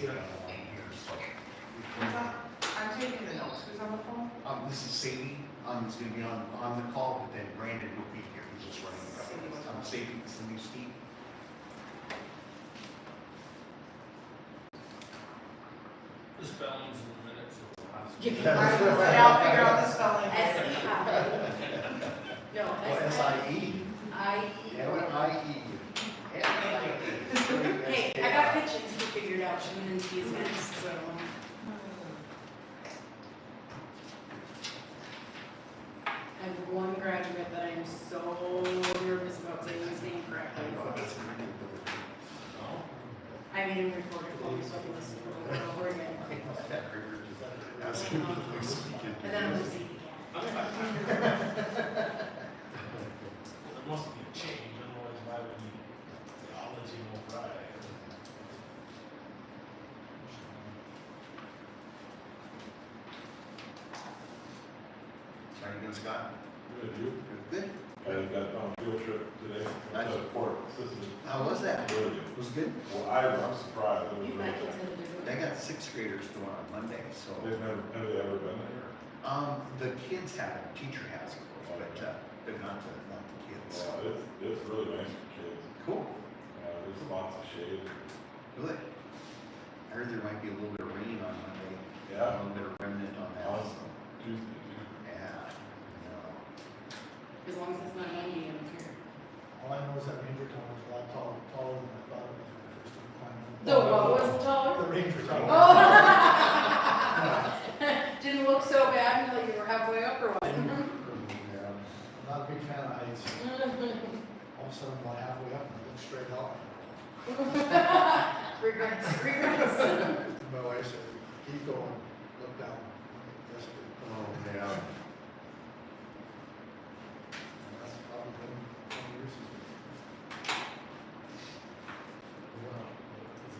data on here, so. I'm taking the notes. Who's on the phone? This is Sadie, he's gonna be on the call, but then Brandon will be here, he's just running a couple of things. Sadie, Cindy, Steve. The spellings in the minutes. I'll figure out the spelling. S-E-I. No, S-I-E. S-I-E. L-I-E. Hey, I got pitchings he figured out, she didn't see his next, so. I have one graduate that I am so nervous about saying his name correctly. I made him record it for me so I can listen to it over and over again. And then I'm gonna see it again. There must be a change, otherwise why would he, I'll let you know Friday. How you doing, Scott? Good, you? Good. I got on a field trip today. Nice. To Fort Sisters. How was that? Really? Was it good? Well, I'm surprised. It was You really might good. consider doing They it. got sixth graders going on Monday, so. Have they ever been there? The kids have, teacher has, of course, but not the kids. Well, it's really nice for kids. Cool. There's lots of shade. Good. I heard there might be a little bit of rain on Monday. A Yeah. little bit of remnant on that. On So, Tuesday, too. yeah. As long as it's not 90, I don't care. All I know is that Ranger Tower is a lot taller than I thought it was when I first started climbing. The what was taller? The Ranger Tower. Oh! Didn't look so bad until you were halfway up or what? Yeah. I'm not a big fan of heights. All of a sudden, I'm about halfway up and I look straight out. Regrets, regrets. My wife said, keep going, look down. That's good. Oh, yeah. And that's probably been 20 years since we.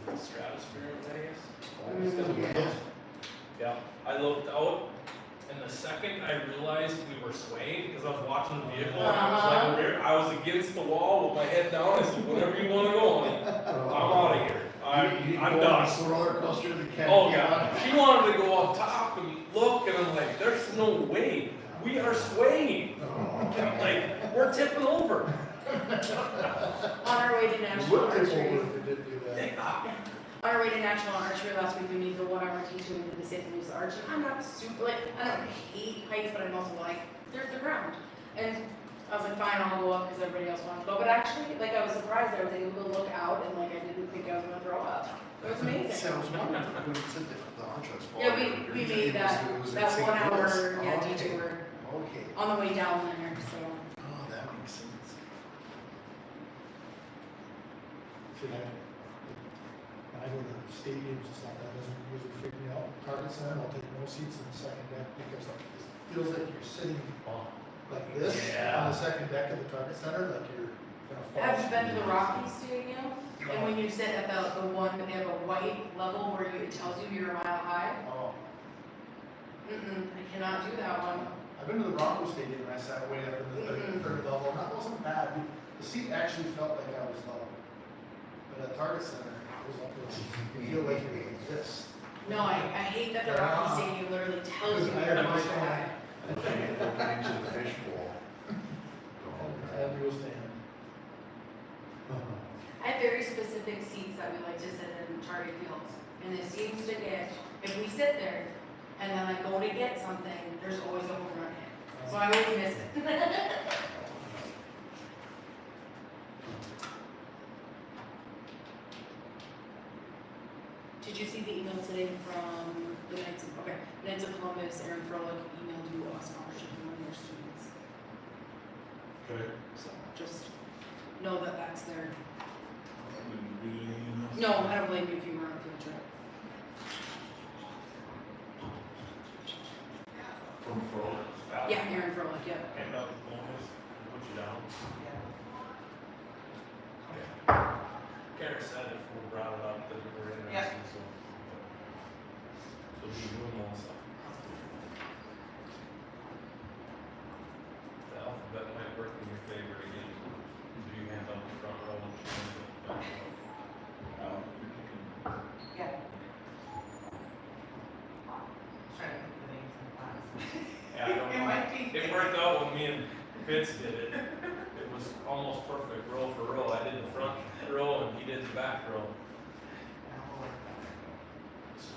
Is it the stratosphere in Vegas? Yeah. Yeah, I looked out, and the second I realized we were swaying, because I was watching the vehicle, and I was like, I was against the wall with my head down, I said, whatever you wanna go on, I'm out of here. I'm done. It's the roller coaster that can't. Oh, get God, on. she wanted to go up top and look, and I'm like, there's no way, we are swaying. I'm like, we're tipping over. On our way to You National would take over Archery. if you did do that. On our way to National Archery last week, we made the 1 hour teaching into the St. Louis Arch. I'm not super, like, I don't hate heights, but I'm also like, there's the ground. And I was like, fine, I'll go up because everybody else wants to go. But actually, like, I was surprised I was able to look out and, like, I didn't think I was going to throw up. It was amazing. Sounds wonderful. When you said the Archers fall. Yeah, we made that, that 1 hour, yeah, Okay. teaching word Okay. on the way down there, so. Oh, that makes sense. See, when I go to stadiums and stuff, that doesn't usually freak me out. Target Center, I'll take no seats in the second deck because it feels like you're sitting like this on the second deck of the Target Center, like you're gonna fall. Have you been to the Rockies Stadium? And when you sit at the one, they have a white level where it tells you you're a mile high? Oh, I cannot do that one. I've been to the Broncos Stadium and I sat way up in the third level, and that wasn't bad. The seat actually felt like I was low. But at Target Center, it was up there. You feel like you're like this. No, I hate that the Rockies Stadium literally tells you I you're a mile understand. high. Open into the fishbowl. I had to go stand. I have very specific seats that we like to sit in Target Fields. And it seems to get, if we sit there and then I go to get something, there's always a home run hit. So I always miss it. Did you see the email today from the Knights of, Knights of Columbus, Aaron Froelich emailed you a scholarship for one of your students. Okay. So just know that that's there. Didn't read any emails? No, I don't blame you if you were on a field trip. From Froelich. Yeah, Aaron Froelich, yeah. And up the bonus, put you down. Kara said if we brought it up that we were interested, so. So we doing also. The alphabet might work in your favor again. Do you hand out the front row and she hands out the back row? Yeah. It worked out when me and Vince did it. It was almost perfect, row for row. I did the front row and he did the back row. So,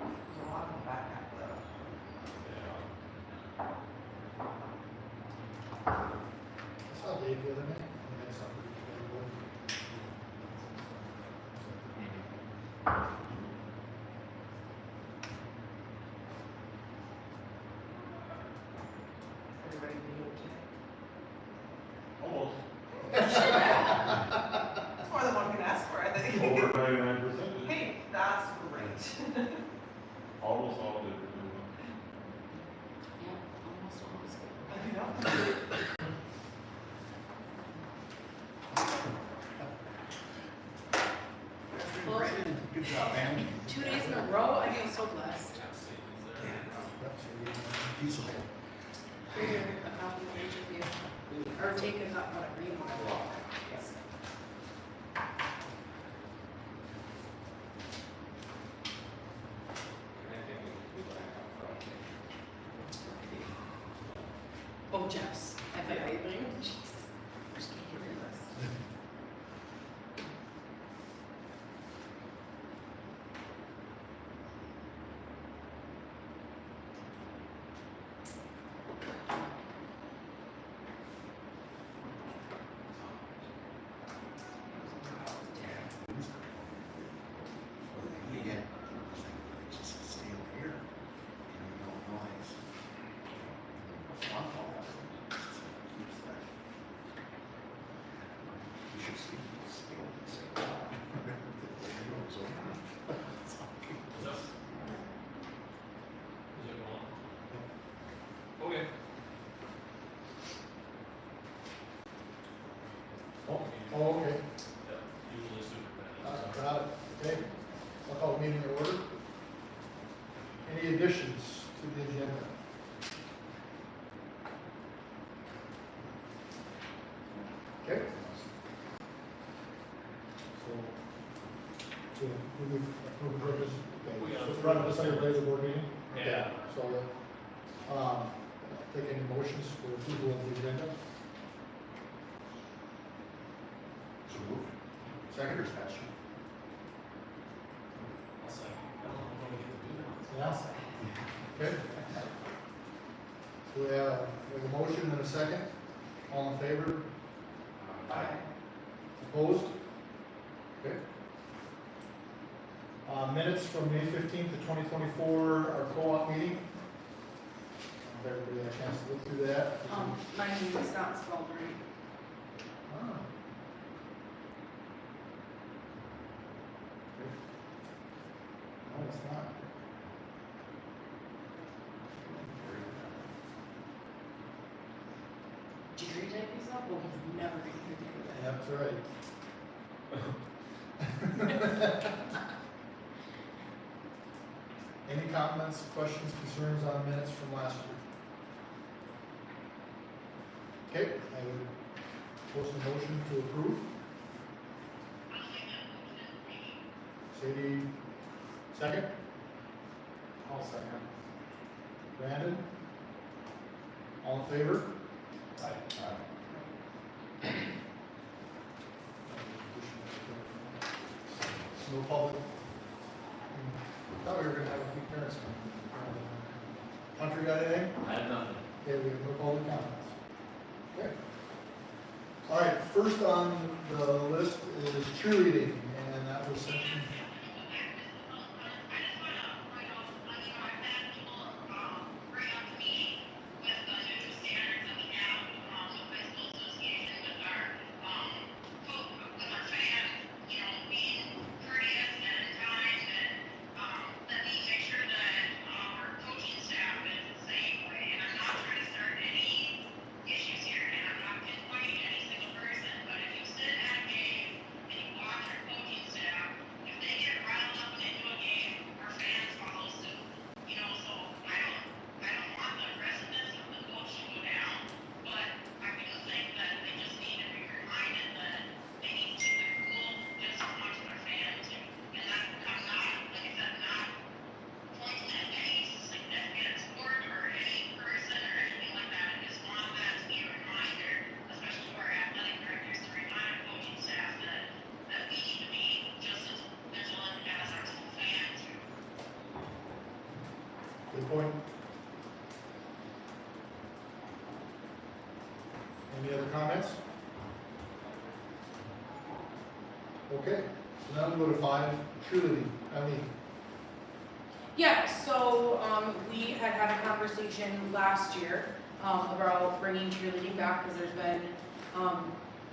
There's a lot in the back half of that. yeah. I saw Dave the other night, he had something to do with Everybody knew it today. Almost. That's more than one can ask for, I think. Over 99%. Hey, that's great. Almost all did. Yeah, almost always. You know? Well, Good job, man. 2 days in a row, I feel so blessed. Yeah. Yep, so we Peaceful. Figure a copy of each of you, or take a copy, whatever, you know, whatever. Yes. Oh, Jeff's, FFA thing, jeez, I just can't get rid of this. Again, it's just steel here. You know, no noise. One call happens. Keeps that. You should see the steel and say, wow. The radio is over. It's all good. Is that- is it on? Okay. Oh, okay, Yeah, usually super penny. got it, okay. I'll call the meeting to order. Any additions to the agenda? Okay. So we would approve the purpose, We gotta okay, run this under regular board meeting? Okay. Yeah. So, take any motions for approval of the agenda? So move. Seconders, Pastor. I'll say, I don't know if we get to do that. Yeah. Okay. So we have a motion and a second. All in favor? Aye. Opposed? Okay. Minutes from May 15th to 2024, our co-op meeting. If everybody had a chance to look through that. My name is not spelled right. Ah. Okay. No, it's not. Did you retype these up? Well, he's never gonna hear the end of that. That's right. Any comments, questions, concerns on minutes from last year? Okay, I would post a motion to approve. Sadie, second? I'll second. Brandon? All in favor? No public. Thought we were gonna have a few parents come. Hunter, got anything? I have nothing. Okay, we have no public comments. Okay. All right, first on the list is cheerleading, and that was sent to If they Any other comments? Okay, so now we go to 5, cheerleading. Eileen. Yeah, so, we had a conversation last year, about bringing cheerleading back, because there's been,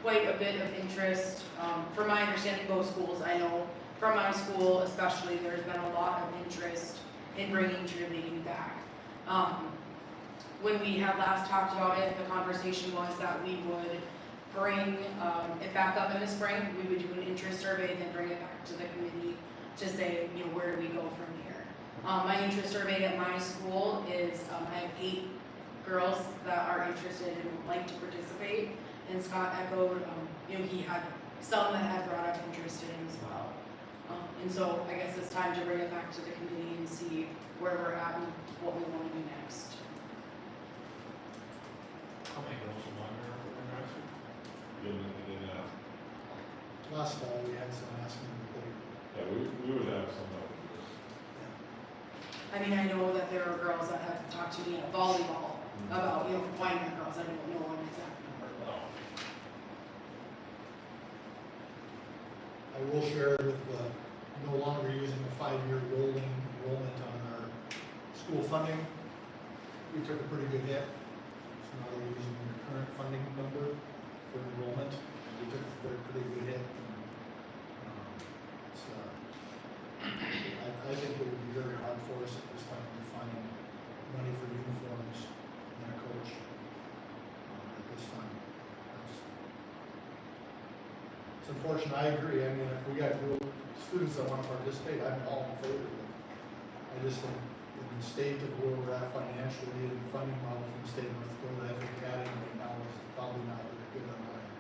quite a bit of interest. From my understanding, both schools, I know, from my school especially, there's been a lot of interest in bringing cheerleading back. When we had last talked about it, the conversation was that we would bring, it back up in the spring, we would do an interest survey, then bring it back to the committee to say, you know, where do we go from here? My interest survey at my school is, I have 8 girls that are interested and would like to participate, and Scott echoed, you know, he had some that had brought up interest in him as well. And so I guess it's time to bring it back to the committee and see where we're at and what we want to do next. How many girls from Wyndmere are there actually? Last fall, we had some asking to play. Yeah, we would have some that would just. I mean, I know that there are girls that have talked to me at volleyball about, you know, Wyndmere girls, I don't know an exact number. No. I will share with no longer using a 5-year rolling enrollment on our school funding. We took a pretty good hit. So now we're using the current funding number for enrollment. We took a pretty good hit. It's, I think it would be very hard for us at this time to find money for uniforms and a coach at this time. It's unfortunate, I agree. I mean, if we got students that want to participate, I'm all in favor of it. I just think in the state of where we're at financially and funding model from the state of North Dakota, I think adding right now is probably not very good on our end.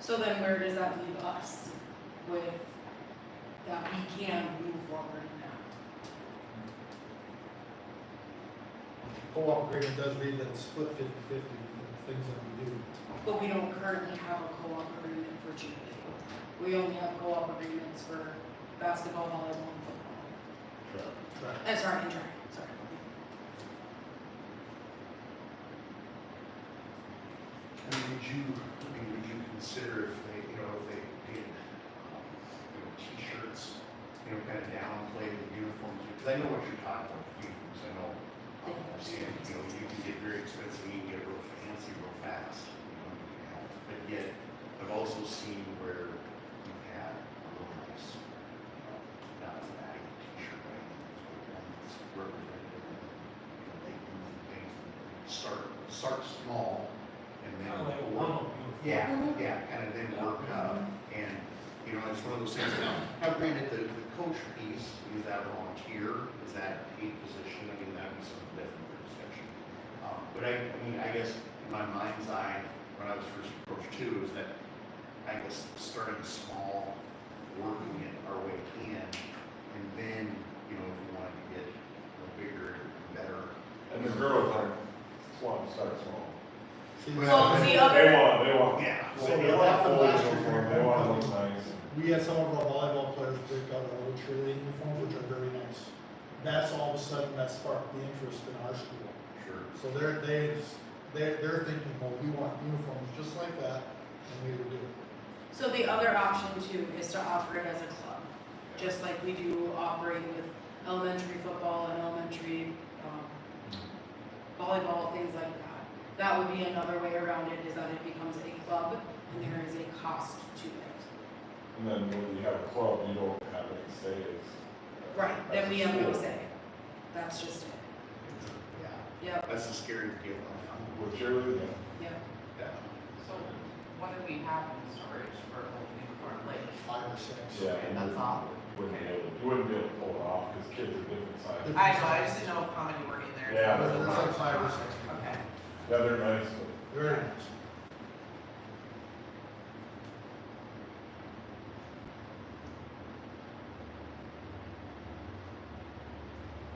So then where does that leave us with that we can move forward in that? Co-op agreement does read that it's split 50-50 with the things that we do. But we don't currently have a co-op agreement for cheerleading. We only have co-op agreements for basketball, volleyball, and football. Sure. Sorry, and track, sorry. Would you consider if they, you know, if they did, t-shirts, kind of downplay the uniforms? Because I know what you're talking about, with uniforms, I know, I've seen it, you can get very expensive, you can get real fancy real fast, but yet, I've also seen where you've had a real nice, not a bag t-shirt, right? It's representative, they do things, start small, and then. Kind of like a warm-up uniform. Yeah, kind of then work up, and, it's one of those things, now granted, the coach piece, is that a volunteer, is that a paid position, I mean, that'd be something different for discussion. But I guess, in my mind's eye, when I was first approached too, is that, I guess, starting small, working it our way in, and then, if we wanted to get bigger, better. And the girls aren't want to start small. Well, the They other, want. Yeah. So they want full uniform, they want to look nice. We had some of our volleyball players break out our old cheerleading uniforms, which are very nice. That's all of a sudden that sparked the interest in our school. Sure. So they're thinking, well, we want uniforms just like that, and we would do it. so the other option too is to offer it as a club, just like we do operate with elementary football and elementary, volleyball, things like that. That would be another way around it, is that it becomes a club and there is a cost to it. And then when you have a club, you don't have any say as. Right, then we have no say. That's just it. Yeah, Yep, that's a scary deal. With cheerleading, yep. Yeah. So what do we have in storage for a uniform, like, 5 or 6. yeah. and that's all? You wouldn't be able to pull it off, because kids are different sizes. I know, I just didn't know how many were in there. Yeah, There's like 5 or 6. Okay. Yeah, they're nice, but Very nice.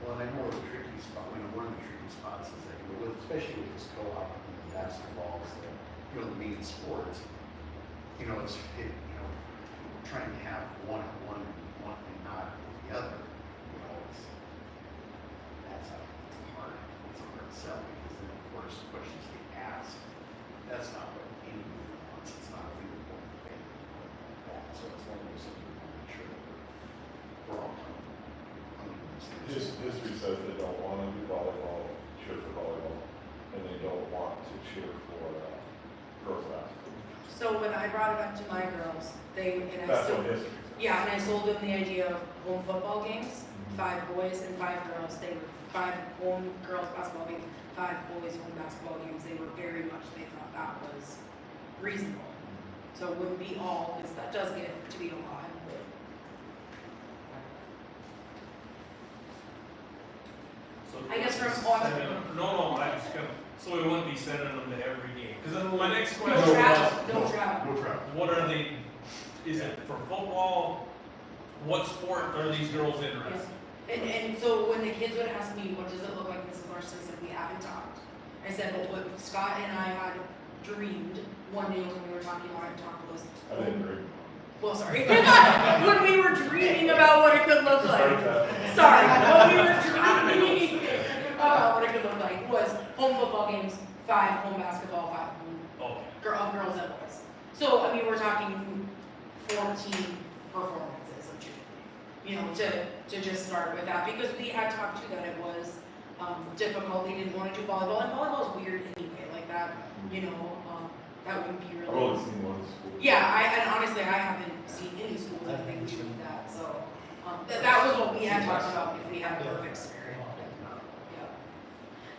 Well, and I know the tricky spot, one of the tricky spots is that, especially with this co-op and the basketball, is that, the main sports, trying to have one and not the other, that's a hard sell, because then, of course, questions get asked, history says they don't wanna do volleyball, cheer for volleyball, and they don't want to cheer for, girls basketball. So when I brought it up to my girls, and I That's still, what history says. yeah, and I sold them the idea of home football games, 5 boys and 5 girls. They were 5 home girls basketball games, 5 boys home basketball games. They were very much, they thought that was reasonable. So it wouldn't be all, because that does get to be a lot. So I guess from sending them- No, I just gonna, so we wouldn't be sending them to every game, cause then my next No question travel, was, no travel. No travel. what are they, is it for football? What sport are these girls interested in? And so when the kids would ask me, what does it look like, Mrs. Larson, I said, we haven't talked. I said, but what Scott and I had dreamed one day when we were talking about it, talked was, I didn't agree. well, sorry, when we were dreaming about what it could look like. Sorry, when we were dreaming about what it could look like was home football games, 5 home basketball, 5 home Okay. girls and boys. So, I mean, we're talking 14 performances of cheerleading, you know, to just start with that, because we had talked too that it was difficult, they didn't want to do volleyball, and volleyball is weird anyway, like that, you know, that wouldn't be I've really. only seen one school. Yeah, and honestly, I haven't seen any schools that think we need that, so, that was what we had talked about if we had a perfect scenario.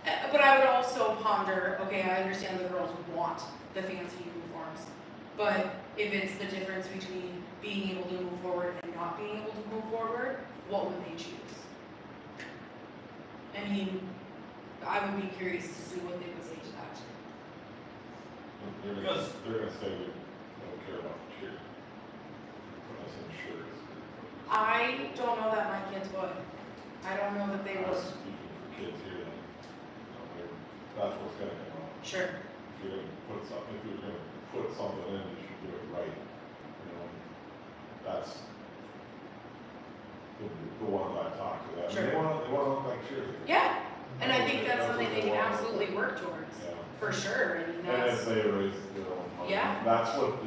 Yeah. But I would also ponder, okay, I understand the girls want the fancy uniforms, but if it's the difference between being able to move forward and not being able to move forward, what would they choose? I mean, I would be curious to see what they would say to that. They're gonna say we don't care about the cheer. Put us in shirts. I don't know that my kids would. I don't know that they would. Speaking for kids here, then, that's what's gonna come out. Sure. If you're gonna put something in, you should do it right, you know? That's the ones I talked to, that, Sure. they wanna look like cheerleaders. Yeah, and I think that's something they can what absolutely work towards, Yeah. for sure. I mean, And that's, if they raise their own money. Yeah. That's what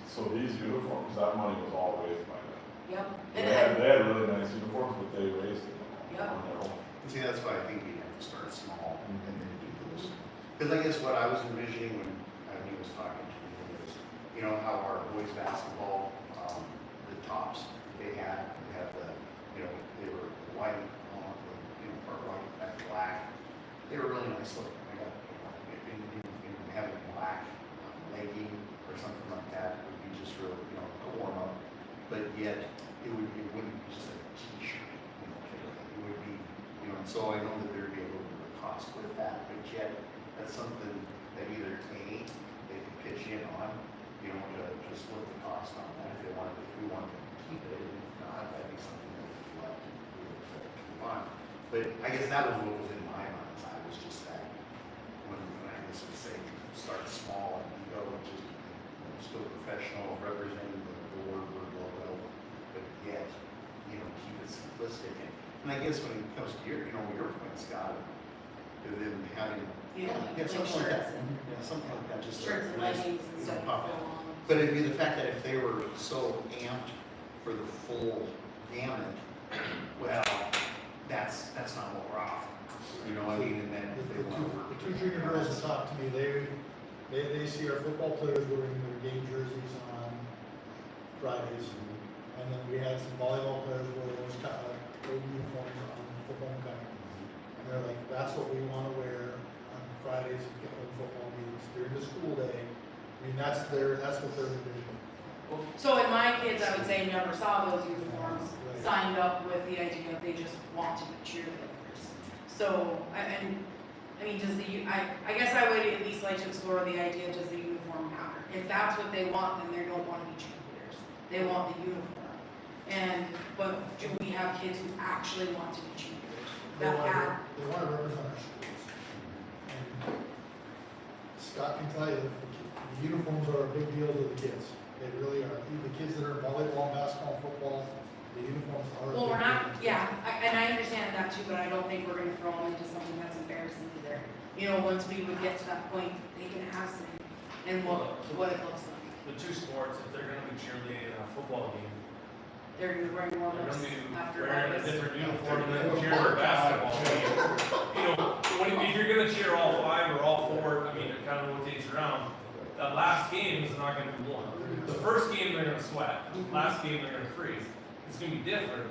so these uniforms, that money was all raised by them. yep. They And had really nice uniforms, but they raised it Yeah. on their own. See, that's why I think we have to start small and then do those. Because I guess what I was envisioning when he was talking to me was, you know, how our boys basketball, the tops they had the, you know, they were white on, you know, part white, back black. They were really nice looking. I got, in having black legging or something like that would be just real, you know, a warm up. But yet, it wouldn't be just a t-shirt, you know, it would be, you know, and so I know that there'd be a little bit of cost with that, but yet, that's something that either A, they could pitch in on, you know, to split the cost on that if we wanted to keep it, and if not, that'd be something that we would move on. But I guess that was what was in my mind's eye, was just that, when I guess we say, start small and go, just, you know, still professional, representing the Warbird logo, but yet, you know, keep it simplistic. And I guess when it comes to your point, Scott, of them having, Yeah, like something like that. shirts and- Yeah, something like that, just. a shirts and nice, leggings and you know, stuff. pop out. full on. But it'd be the fact that if they were so amped for the full gamut, well, that's not what we're offering. You know what I mean? And then if they want to work. The two junior girls that talk to me, they see our football players wearing their game jerseys on Fridays. And then we had some volleyball players wear those kind of old uniforms on football homecoming. And they're like, that's what we want to wear on Fridays and get home football games during the school day. I mean, that's what they're envisioning. So in my kids, I would say never saw those uniforms, Right. signed up with the idea of they just want to be cheerleaders. So, I mean, I guess I would at least like to explore the idea, does the uniform matter? If that's what they want, then they don't want to be cheerleaders. They want the uniform. But do we have kids who actually want to be cheerleaders? They That want add, to represent our schools. And Scott can tell you, the uniforms are a big deal to the kids. They really are. The kids that are in volleyball, basketball, football, the uniforms are a big well, we're not, deal. yeah, and I understand that too, but I don't think we're gonna throw them into something that's embarrassing either. You know, once we would get to that point, they can have some, and what it looks like. The two sports, if they're gonna be cheerleading in a football game, they're gonna be wearing They're warm-ups gonna be after wearing a August. different uniform than cheer or basketball. You know, if you're gonna cheer all 5 or all 4, I mean, it kind of rotates around. That last game is not gonna be warm. The first game they're gonna sweat. Last game they're gonna freeze. It's gonna be different.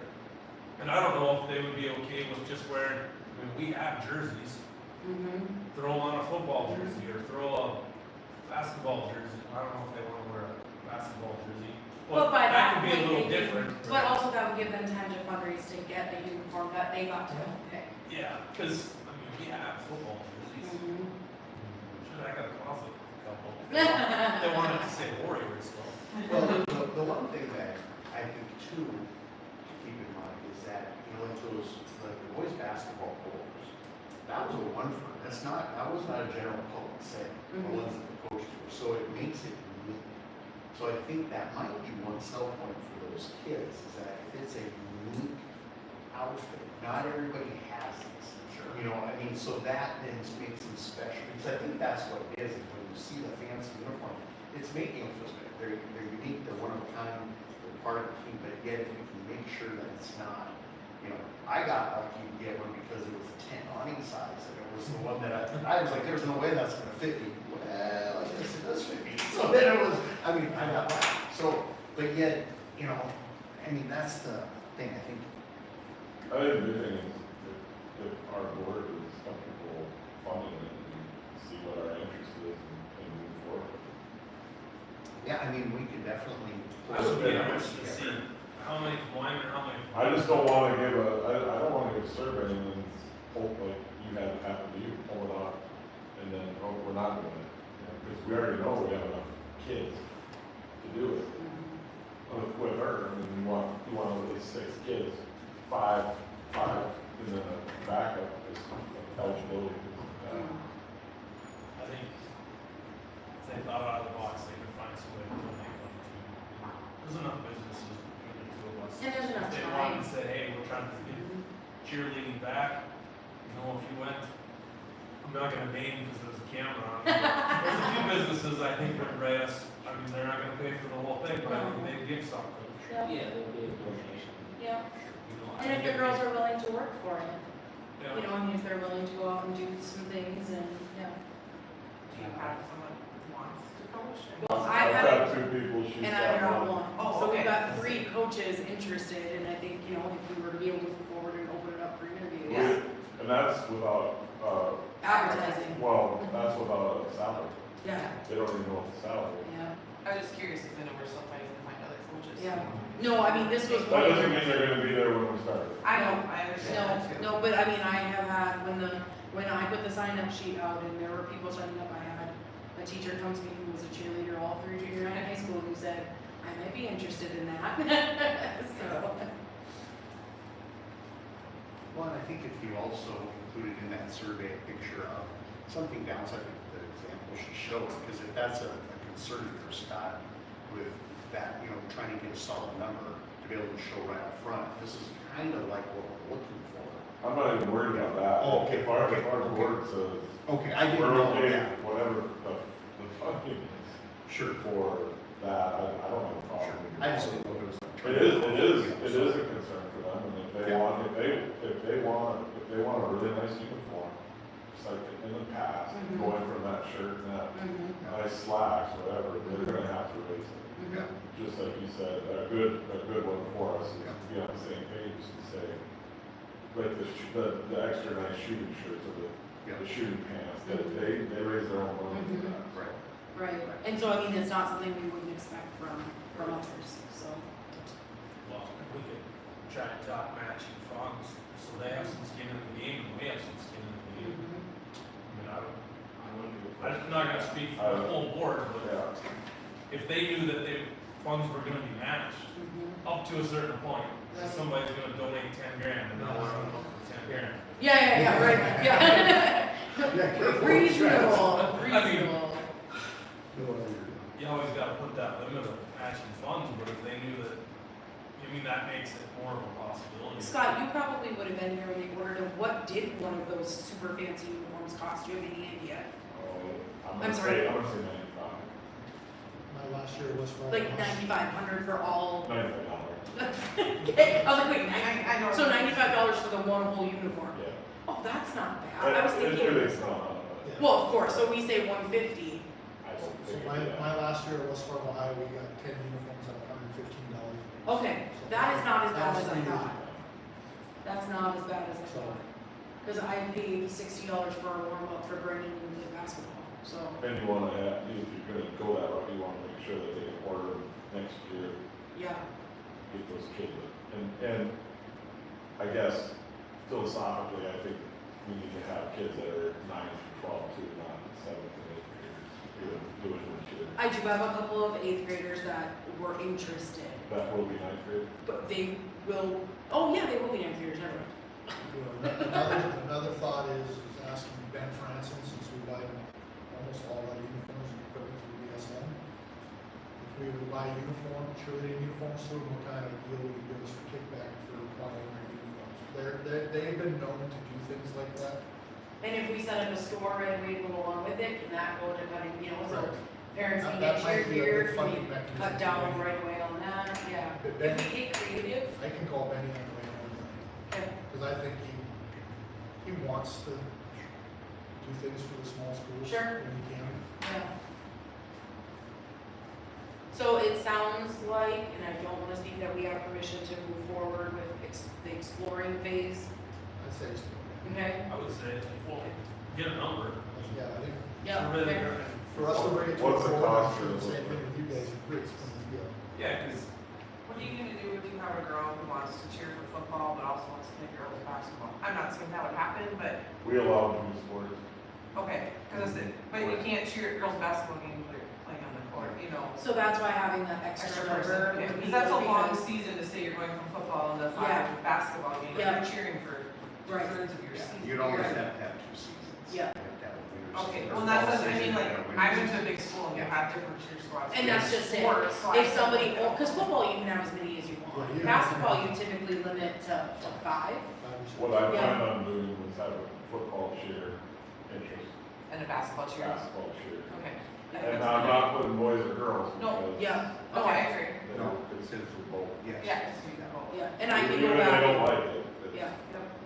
And I don't know if they would be okay with just wearing. I mean, we have jerseys. Throw on a football jersey or throw a basketball jersey. I don't know if they want to wear a basketball jersey. But by that could be a point, little they different. But also that would give them time to fundraise to get a uniform that they got to pick. Yeah, because I mean we have football jerseys. Sure, I got a closet with a couple. They wanted to say Warriors though. Well, the one thing that I think too, to keep in mind is that, you know, like the boys basketball players, that was a one for, that was not a general public set, the ones that the coaches were, so it makes it unique. So I think that might be one sell point for those kids, is that if it's a unique outfit, not everybody has this. You know, I mean, so that then makes them special, because I think that's what it is when you see the fancy uniform, it's making them feel special. They're unique, they're one of a kind, they're part of the team, but yet if you can make sure that it's not, you know, I got lucky to get one because it was a 10 awning size, and it was the one that I was like, there's no way that's gonna fit me. Well, I guess it does fit me. So then it was, I mean, I got lucky. So, but yet, you know, I mean, that's the thing, I think. I think the big thing is if our board is comfortable funding it and see what our interest is and move forward. Yeah, I mean, we could definitely. I would be interested to see how many from Wyndmere, how many. I just don't wanna give I don't wanna give a survey and then hope like you had it happen to you, pull it off, and then, oh, we're not doing it. Because we already know we have enough kids to do it. With her, I mean, you want at least 6 kids, 5, and then a backup is eligibility. I think if they thought out of the box, they could find some way to donate money to. There's enough businesses between the two of us. And there's enough If they time. wanted to say, hey, we're trying to get cheerleading back, you know, if you went, I'm not gonna name because there's a camera on. But there's a few businesses I think would write us, I mean, they're not gonna pay for the whole thing, but I think they'd give something. Yeah. Yeah, there'll be a donation. Yeah, You know, I and if think the girls are willing to work for it, Yeah. you know, I mean, if they're willing to go out and do some things and, yeah. Do you have someone who wants to coach? Well, I've I got 2 people, she's And I got got one. Oh, So we've okay. got 3 coaches interested, and I think, you know, if we were to be able to move forward and open it up for interviews. And that's without, Advertising. well, that's without a salary. Yeah, They don't even know what the salary is. yeah, I was just curious, because I know we're still fighting to find other coaches. yeah. No, I mean, this was That one. doesn't mean they're gonna be there when we start. I know, I understand that too. No, but I mean, I have had, when I put the sign-up sheet out and there were people signing up, I had a teacher come to me who was a cheerleader all through junior high and high school who said, I might be interested in that. So, Well, and I think if you also included in that survey a picture of something downside of the example she showed, because if that's a concern for Scott with that, you know, trying to get a solid number to be able to show right up front, this is kind of like what we're looking for. I'm not even worried about that. Oh, okay, If our okay, board says, Okay, I didn't we're know, okay, yeah, whatever the funding is sure. for that, I don't have a problem. I just didn't know if it was. It is a concern for them, and if they want a really nice uniform, just like in the past, going from that shirt and that nice slacks, whatever, they're gonna have to raise it. Yeah. Just like you said, a good one for us is to be on the same page and say, like the extra nice shooting shirts or the shooting pants, that they raise their own money for that. Right. right, and so I mean, it's not something we wouldn't expect from others, so. Well, we could try and talk matching funds, so they have some skin in the game and we have some skin in the game. I mean, I'm not gonna speak for the whole board, but Yeah. if they knew that funds were gonna be matched up to a certain point, so Right. somebody's gonna donate 10 grand and now we're gonna look for 10 grand. Yeah, right, yeah. Yeah, careful. Reasonable, I mean- reasonable. You always gotta put that limit of matching funds, but if they knew that, I mean, that makes it more of a possibility. Scott, you probably would have been here when they ordered them. What did one of those super fancy uniforms cost? Do you have any idea? I'm sorry. I'm gonna say 95. My last year was for. Like 9,500 for all. $95. I was like, wait, I know. so $95 for the one whole uniform? Yeah. Oh, that's not bad. I was It thinking, is not, Yeah. well, of course, so we say 150. I don't So think, my last year at West Farm, Ohio, we got 10 uniforms at $115. Okay, that is not as bad as I That was thought. That's not as bad as I thought. Because I paid $60 for a warm-up for Brendan and the basketball, so. and you wanna have, if you're gonna go that route, you wanna make sure that they can order next year, Yeah, get those kids. And I guess philosophically, I think we need to have kids that are 9 through 12 too, not 7th and 8th graders, doing what you I do have a couple of 8th graders that were interested, That will be 9th grade. but they will, oh yeah, they will be 9th graders, never mind. Another thought is asking Ben Franson, since we buy almost all our uniforms and equipment through BSN. If we would buy cheerleading uniforms through them, what kind of deal would he give us for kickback for buying our uniforms? They've been known to do things like that. And if we set up a store right away to go along with it, can that go to cutting, you know, so parents can That get might cheered be a here, good can funding you mechanism. cut down right away on that, yeah. But If Ben, we get creative, I can call Benny on the way home okay, because I think he wants to do things for the small schools Sure. when he can. yeah. So it sounds like, and I don't wanna speak, that we have permission to move forward with the exploring phase, I'd say, it's- okay? I would say, well, get a number. yeah, I think Yeah, Really, okay. for us to bring it to a What's the board, I'm cost sure for the this? same thing with you guys, it's gonna be a Yeah, cause What are you gonna do if you have a girl who wants to cheer for football but also wants to play girls basketball? I'm not saying that would happen, but, We allow them to do sports. okay, but you can't cheer at girls basketball games when you're playing on the court, you know? So that's why having that extra Extra number person, would be because that's a good long because- season to say you're going from football into Yeah. 5 basketball games, Yeah. you're cheering for Right. two-thirds of your Yeah, season. you'd always Right. have to have 2 seasons. Yeah. You have to have a winter Okay, season, well, or that's, fall I mean, season, like, and a winter I went to a season. big school and you Yeah. had different cheer squads. And that's just it. Sports, so I If somebody, feel like- because football you can have as many as you Yeah, want. you- Basketball you typically limit to 5. What I Yeah. plan on doing is have a football cheer interest, And a basketball cheer. basketball cheer. Okay. And I'm not putting boys or girls No. because Yeah, No, I agree. they're considered for both. Yes. Yeah, it's reasonable. yeah, and I can Even go if they back. don't like it, it's, Yeah,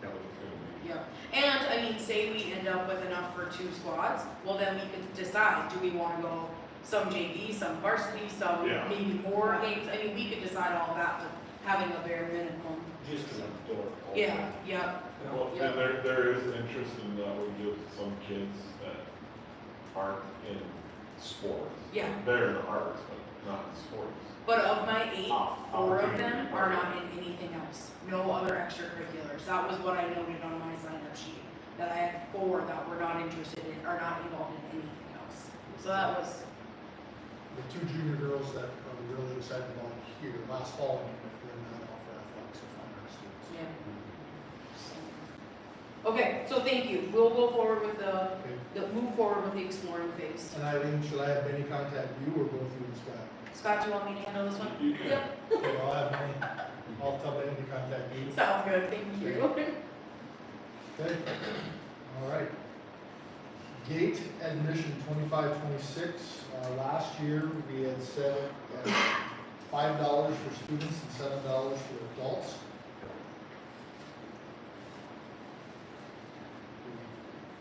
That would- it's gonna be. yeah. And I mean, say we end up with enough for 2 squads, well then we could decide, do we wanna go some JV, some varsity, some Yeah. maybe more games? I mean, we could decide all that, but having a bare minimum. Just an adult. Yeah, yeah, Well, Yeah. and there is interest in that we give some kids that aren't in sports. yeah. They're in the arts, but not in sports. But of my 8, Off- 4 of opportunity. them are not in anything else. No other extracurriculars. That was what I noted on my sign-up sheet. That I had 4 that were not interested in, or not involved in anything else. So that was, The 2 junior girls that are really excited about here last fall, they're not out for athletics or fine arts students. yeah. Okay, so thank you. We'll go forward with move forward with the exploring phase. And Eileen, should I have Benny contact you or both you and Scott? Scott, do you want me to handle this one? You can. Yep. Okay, I'll have Benny, I'll tell Benny to contact you. Sounds good, thank you. Okay, all right. Gate admission 25-26. Last year, we had set it at $5 for students and $7 for adults.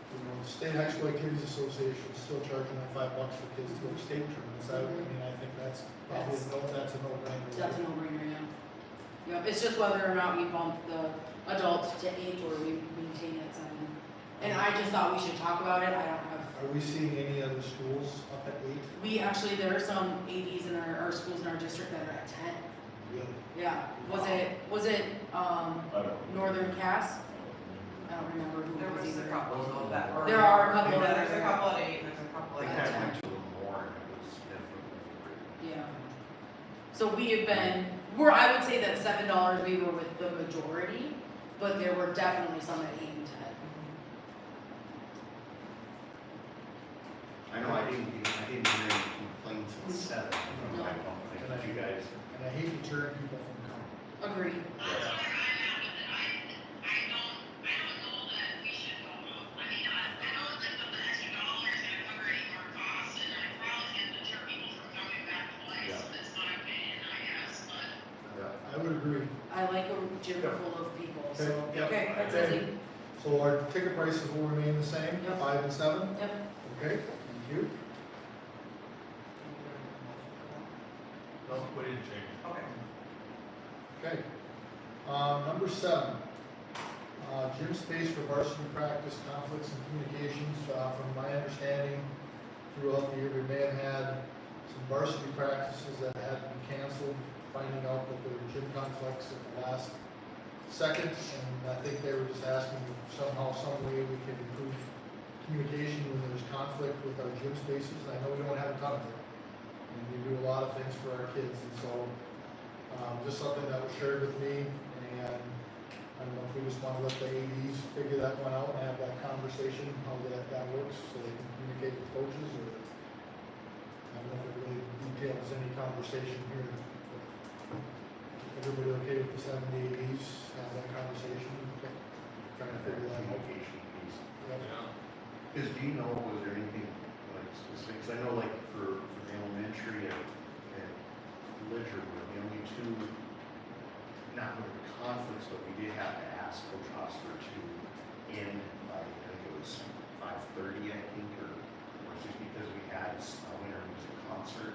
You know, the State High School Activities Association is still charging like $5 for kids to go to state tournaments. I mean, I think that's probably, that's a no-brainer. That's a no-brainer, yeah. Yep, it's just whether or not we bump the adults to 8 or we maintain at 7. And I just thought we should talk about it. I don't have, Are we seeing any other schools up at 8? we actually, there are some ADs in our schools in our district that are at 10. Really? Yeah, was it, I don't. Northern Cass? I don't remember who There it was was a either. couple though that were. There are a couple that There's are- a couple at 8, and there's a couple I at had 10. went to a more, and it was definitely. Yeah. So we have been, I would say that $7 we were with the majority, but there were definitely some at 8 and 10. I know I didn't hear any complaints at 7. No. I don't think you guys. And I hate deterring people from coming. Agreed. I would agree I like a gym Yep. full of people, so, Okay, yep. okay, that's Okay. easy. So our ticket prices will remain the same, Yep. 5 and 7? Yep. Okay, thank you. No, we didn't change. Okay. Okay. Number 7, gym space for varsity practice, conflicts and communications. From my understanding, throughout the year, we may have had some varsity practices that had been canceled, finding out that there were gym conflicts at the last second, and I think they were just asking if somehow, some way we can improve communication when there's conflict with our gym spaces. I know we don't have a ton of it, and we do a lot of things for our kids, and so, just something that was shared with me, and I don't know if we just want to let the ADs figure that one out and have that conversation, how that works, so they can communicate with coaches, or I don't know if it really details any conversation here. Everybody okay with the 70 ADs, have that conversation, trying to figure that out? Communication piece. Yep. Because do you know, was there anything like specific, 'cause I know like for the elementary at Lidgerwood, the only two, not really conflicts, but we did have to ask Coach Osler to end by, I think it was 5:30, I think, or just because we had a winter music concert,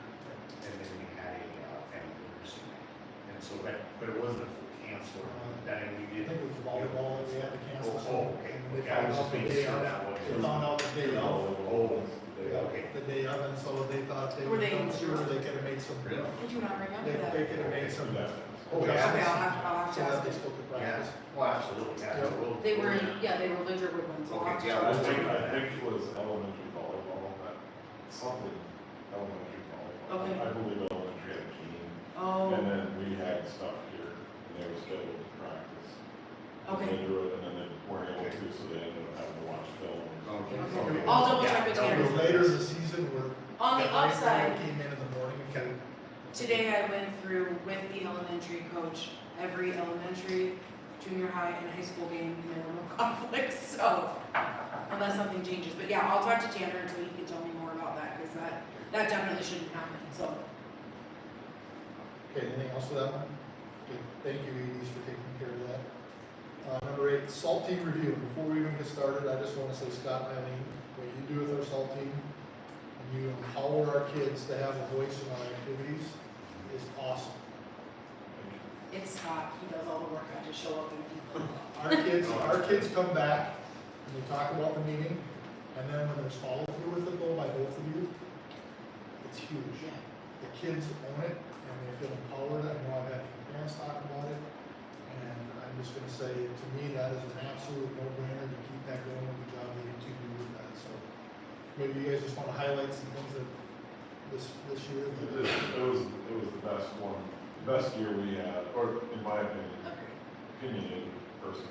and then we had a family literacy night. And so, but it wasn't a full cancel, that we I did. think it was volleyball that we had to cancel. Oh, okay. And they Yeah, I found was out just the making day sure of, that was. they found out the day of. Okay. The day of, and so they thought they Were would they come in sure June? they could have made some. Really? I do not remember They that. could have made some. Oh, adjustments, yeah. Okay, I'll have to So that ask they him. still could Yeah, practice. well, absolutely, yeah. Yep. We'll- They were, they were Lidgerwood ones. so I'll have to Okay, yeah, check. I think it was elementary volleyball, that, something elementary volleyball. Okay. I believe elementary had a team, Oh, and then we had stuff here, and they were scheduled to practice. okay. They do it, and then they weren't able to, so they ended up having to watch film. Okay. Okay. I'll double check with Yeah, It Tanner. was later in the season where. On the that night upside, they Came in the morning. Okay. today I went through with the elementary coach, every elementary, junior high, and high school game, and there were no conflicts, so, unless something changes, but yeah, I'll talk to Tanner so he can tell me more about that, because that definitely shouldn't happen, so. Okay, anything else for that one? Okay, thank you, ADs, for taking care of that. Number 8, salt team review. Before we even get started, I just want to say, Scott and Eileen, what you do with our salt team, and you empower our kids to have a voice in our activities, is awesome. It's Scott, he does all the work, I just show up and. Our kids come back, and they talk about the meeting, and then when there's follow through with it though by both of you, it's huge. Yeah. The kids own it, and they feel empowered. I know I've had parents talk about it, and I'm just gonna say, to me, that is an absolute no-brainer to keep that going with the job that you two do with that, so. Maybe you guys just wanna highlight some things that this year. It was the best one, the best year we had, or in my opinionated person,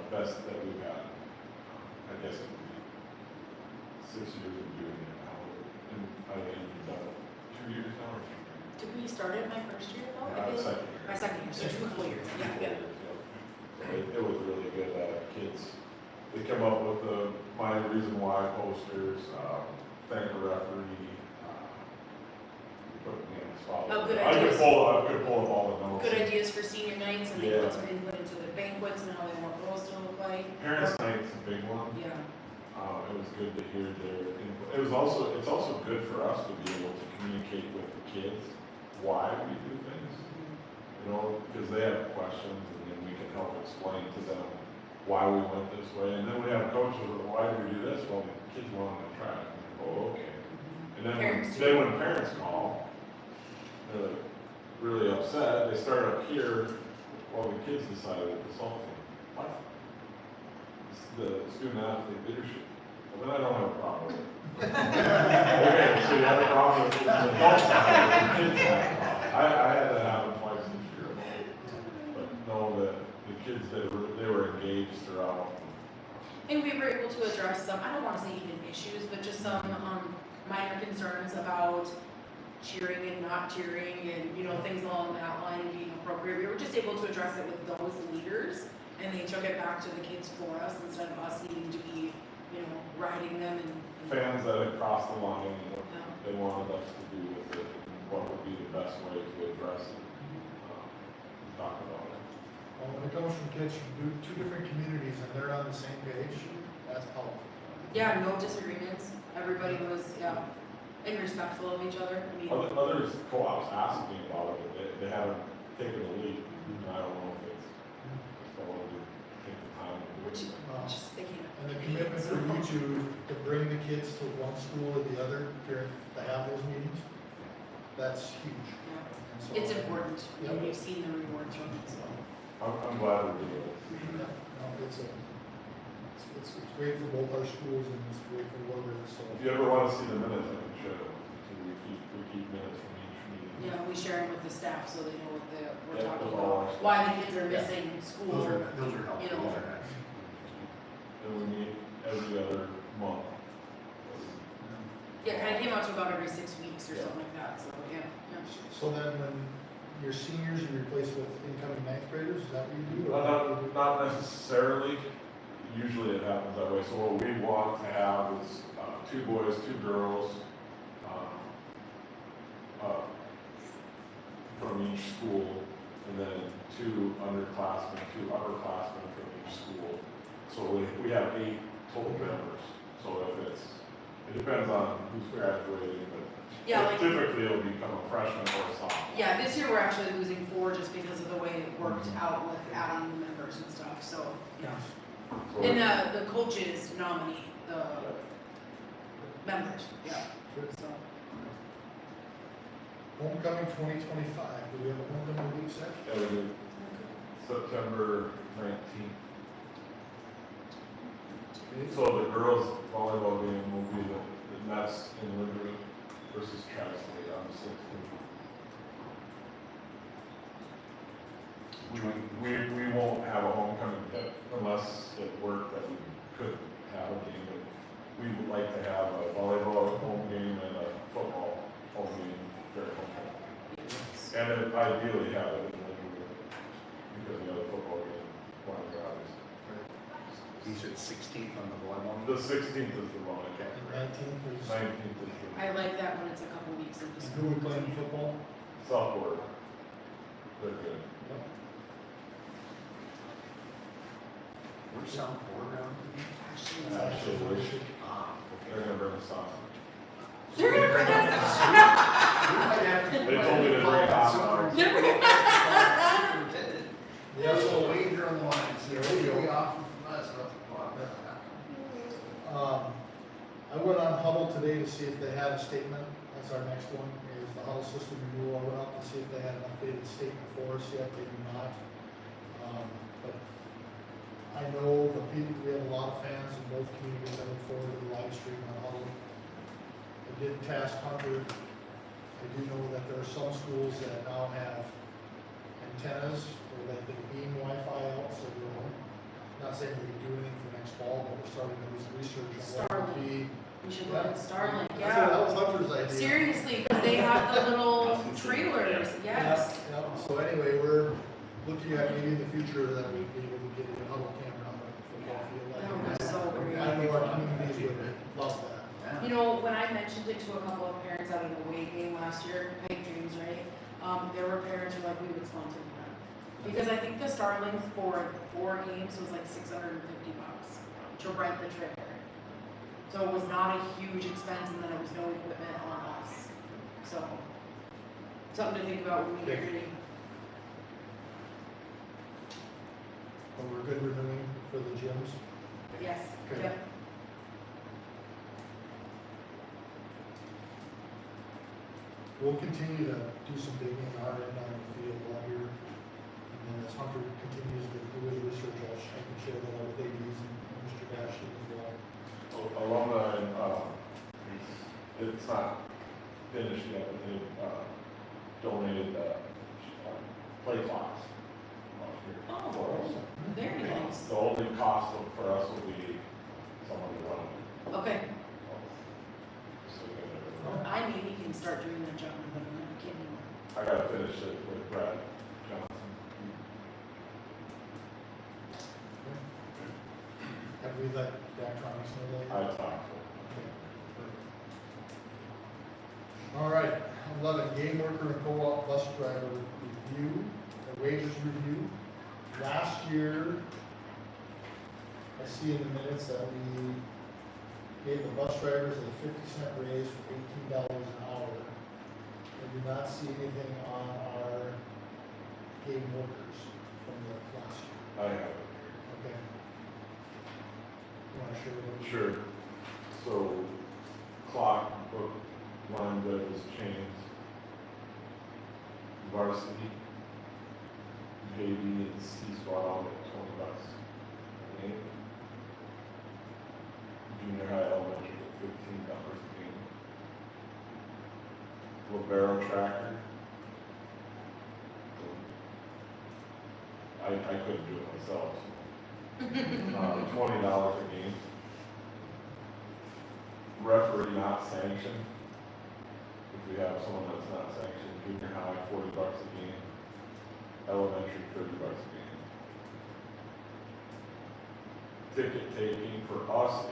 best that we've had. I guess it would be 6 years of doing it now, and I think you've done it 2 years now or something. Did we start it my first year though? I feel like- Second year. My second year, so 2 full years, yeah. It was really good, kids, they come up with my reason why posters, thank the referee, put me on the spot. Oh, good I could ideas. pull up all the notes. Good ideas for senior nights, and they Yeah. put some input into the banquets and how they want those to look like. Parents' night's a big one. Yeah, It was good to hear their input. It's also good for us to be able to communicate with the kids why we do things. You know, because they have questions, and then we can help explain to them why we went this way. And then we have coaches, why do we do this? Well, the kids want to try it. Oh, okay. And then Parents do. when parents call, they're like really upset. They start up here, well, the kids decided to consult them. What? It's the student athlete leadership. Well, then I don't have a problem with it. Okay, so you have a problem with the adult side, with the kids side. I had that happen twice this year. But no, the kids, they were engaged throughout. and we were able to address some, I don't wanna say even issues, but just some, minor concerns about cheering and not cheering and, you know, things along that line and being appropriate. We were just able to address it with those leaders, and they took it back to the kids for us instead of us needing to be, you know, riding them and. Fans that had crossed the line and what Yeah. they wanted us to do with it, and what would be the best way to address it. talk about it. Well, when it comes from kids from two different communities and they're on the same page, that's powerful. Yeah, no disagreements, everybody was, yeah, and respectful of each other, I mean, Others co-ops asked me about it, but they haven't taken the lead, and I don't know if it's, still want to take the time. which, Well, just thinking. And the commitment for you to bring the kids to one school or the other during, to have those meetings, that's huge. Yeah. And so- It's important, Yep. and we've seen the rewards from it, so. I'm glad we're doing it. Yeah, no, it's great for both our schools and it's great for Warbirds, so. If you ever want to see the minutes, I can show you. So we keep minutes from each meeting. Yeah, we share them with the staff so they know what we're Yeah, talking with all about, our why the kids are Yeah. missing school. Those are helpful, You know. those are nice. And we meet every other month. Yeah, kinda came out to about every 6 weeks or Yeah. something like that, so, yeah, yeah. So then when your seniors, you replace with incoming ninth graders, is that what you do? or- Not necessarily, usually it happens that way, so what we want to have is, 2 boys, 2 girls, from each school, and then 2 underclassmen, 2 upperclassmen from each school. So we have 8 total members, so if it depends on who's graduating, but Yeah, like, typically it'll become a freshman or a sophomore. yeah, this year we're actually losing 4 just because of the way it worked Mhm. out with adding the members and stuff, so, yeah. So And, the coaches nominate the members, yeah, Good. so. Homecoming 2025, do we have a homecoming week set? yeah, we do September 19th. So the girls volleyball game will be the Mets in Wyndmere versus Travis Lake on the 16th. We won't have a homecoming hit unless it worked that we could have a game, but we would like to have a volleyball home game and a football home game during homecoming. And then ideally have it in Wyndmere because the other football game, one of the others. You said 16th on the volleyball? The 16th is the one, And 19th is, 19th is the I like that when it's a couple weeks in is who we playing football? Southward. They're good. Yep. Where's South Board Actually, Ah, they're okay. gonna bring us on. They're gonna bring us They told me to bring hot dogs. Yeah, so, wager on the lines, There we go. we offer from us, not the clock. I went on Hubble today to see if they had a statement, that's our next one, is the Hubble system renewal, I went out to see if they had an updated statement for us yet, they do not. But I know the people, we have a lot of fans in both communities that look forward to the live stream on Hubble. I did task Hunter, I do know that there are some schools that now have antennas, or that they beam Wi-Fi out, so we're not saying we can do anything for next fall, but we're starting to do some research on what would be. We should look at Starlink, That yeah. was Hunter's idea. Seriously, because they have the little trailers, yes. Yep, so anyway, we're looking at maybe in the future that we'd be able to get a Hubble camera on the football field. That would be so great. I know our communities would love that. You know, when I mentioned it to a couple of parents at an away game last year, Pipe Dreams, right? There were parents who were like, we would sponsor that. Because I think the Starlink for 4 games was like $650 to rent the trailer. So it was not a huge expense and then it was no equipment on us. So, something to think about when we get ready. But we're good renewing for the gyms. Yes, Okay. yep. We'll continue to do some digging on our end on the field while here. And then as Hunter continues to do his research, I can share that with ADs and Mr. Dashley as well. Alumni, it's not finished yet, but they, donated the, play clocks. Oh, very nice. The only cost for us will be someone to run it. Okay, Just so you know. I maybe can start doing that job, but I'm not kidding. I gotta finish it with Brad Johnson. Have we let Daktronics know that? I talked to him. All right, 11, game worker and co-op bus driver review. the wages review. Last year, I see in the minutes that we gave the bus drivers a 50-cent raise for $18 an hour. I do not see anything on our game workers from the last year. I have it. Okay. You want to share with me? Sure. So, clock, book, line judges, chains, varsity, JV and C spot all at $20 a game. Junior high, elementary at $15 a game. Libero tracker. I couldn't do it myself, so. $20 a game. Referee not sanctioned. If we have someone that's not sanctioned, junior high, $40 a game. Elementary, $30 a game. Ticket taking for us,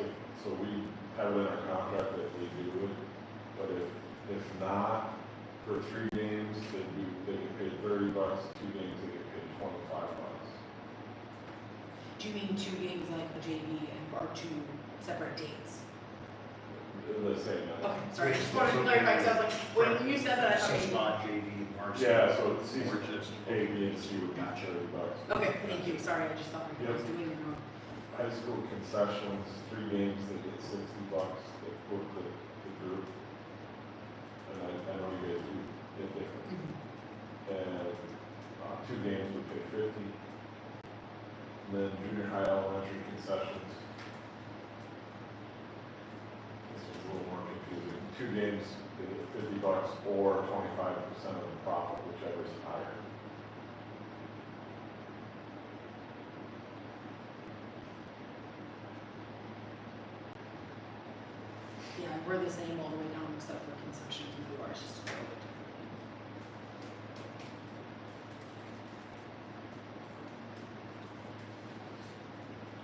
so we have it in our contract that we do it, but if not, for 3 games, they get paid $30, 2 games, they get paid $25. Do you mean 2 games like a JV and or 2 separate dates? The same night. Okay, sorry, I just wanted to clarify, because I was like, when you said that, I thought Six maybe. spot JV and varsity. Yeah, so it's Or season just- A, B, and C would be Gotcha. $30. Okay, thank you, sorry, I just thought I was Yep. doing it wrong. High school concessions, 3 games, they get $60, they book the group. And I know you guys do it different. And 2 games would pay 50. And then junior high, elementary concessions. This is a little more confusing. 2 games, they get $50 or 25% of the profit, whichever is higher. Yeah, we're the same all the way down except for concessions, we do ours just a little bit differently.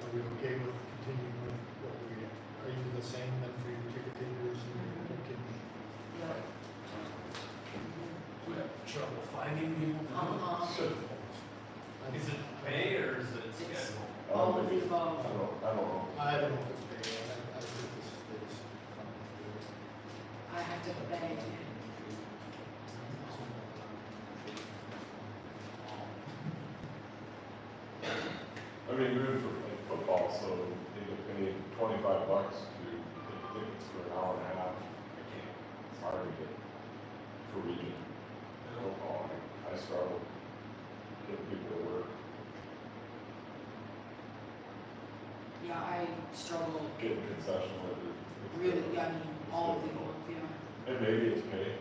Are we okay with continuing with what we, are you the same then for your ticket takers and your kidney? Yeah. We have trouble finding people to do it. Is it pay or is it schedule? All of the above. I don't know. I don't know if it's big, I think this is something to do. I have to beg. I mean, even for like football, so they get paid $25 to get tickets for an hour and a half. I can't, it's hard to get for region. Football, I struggle getting people to work, Yeah, I struggle getting concession with it. really, I mean, all of the above, yeah. And maybe it's paid,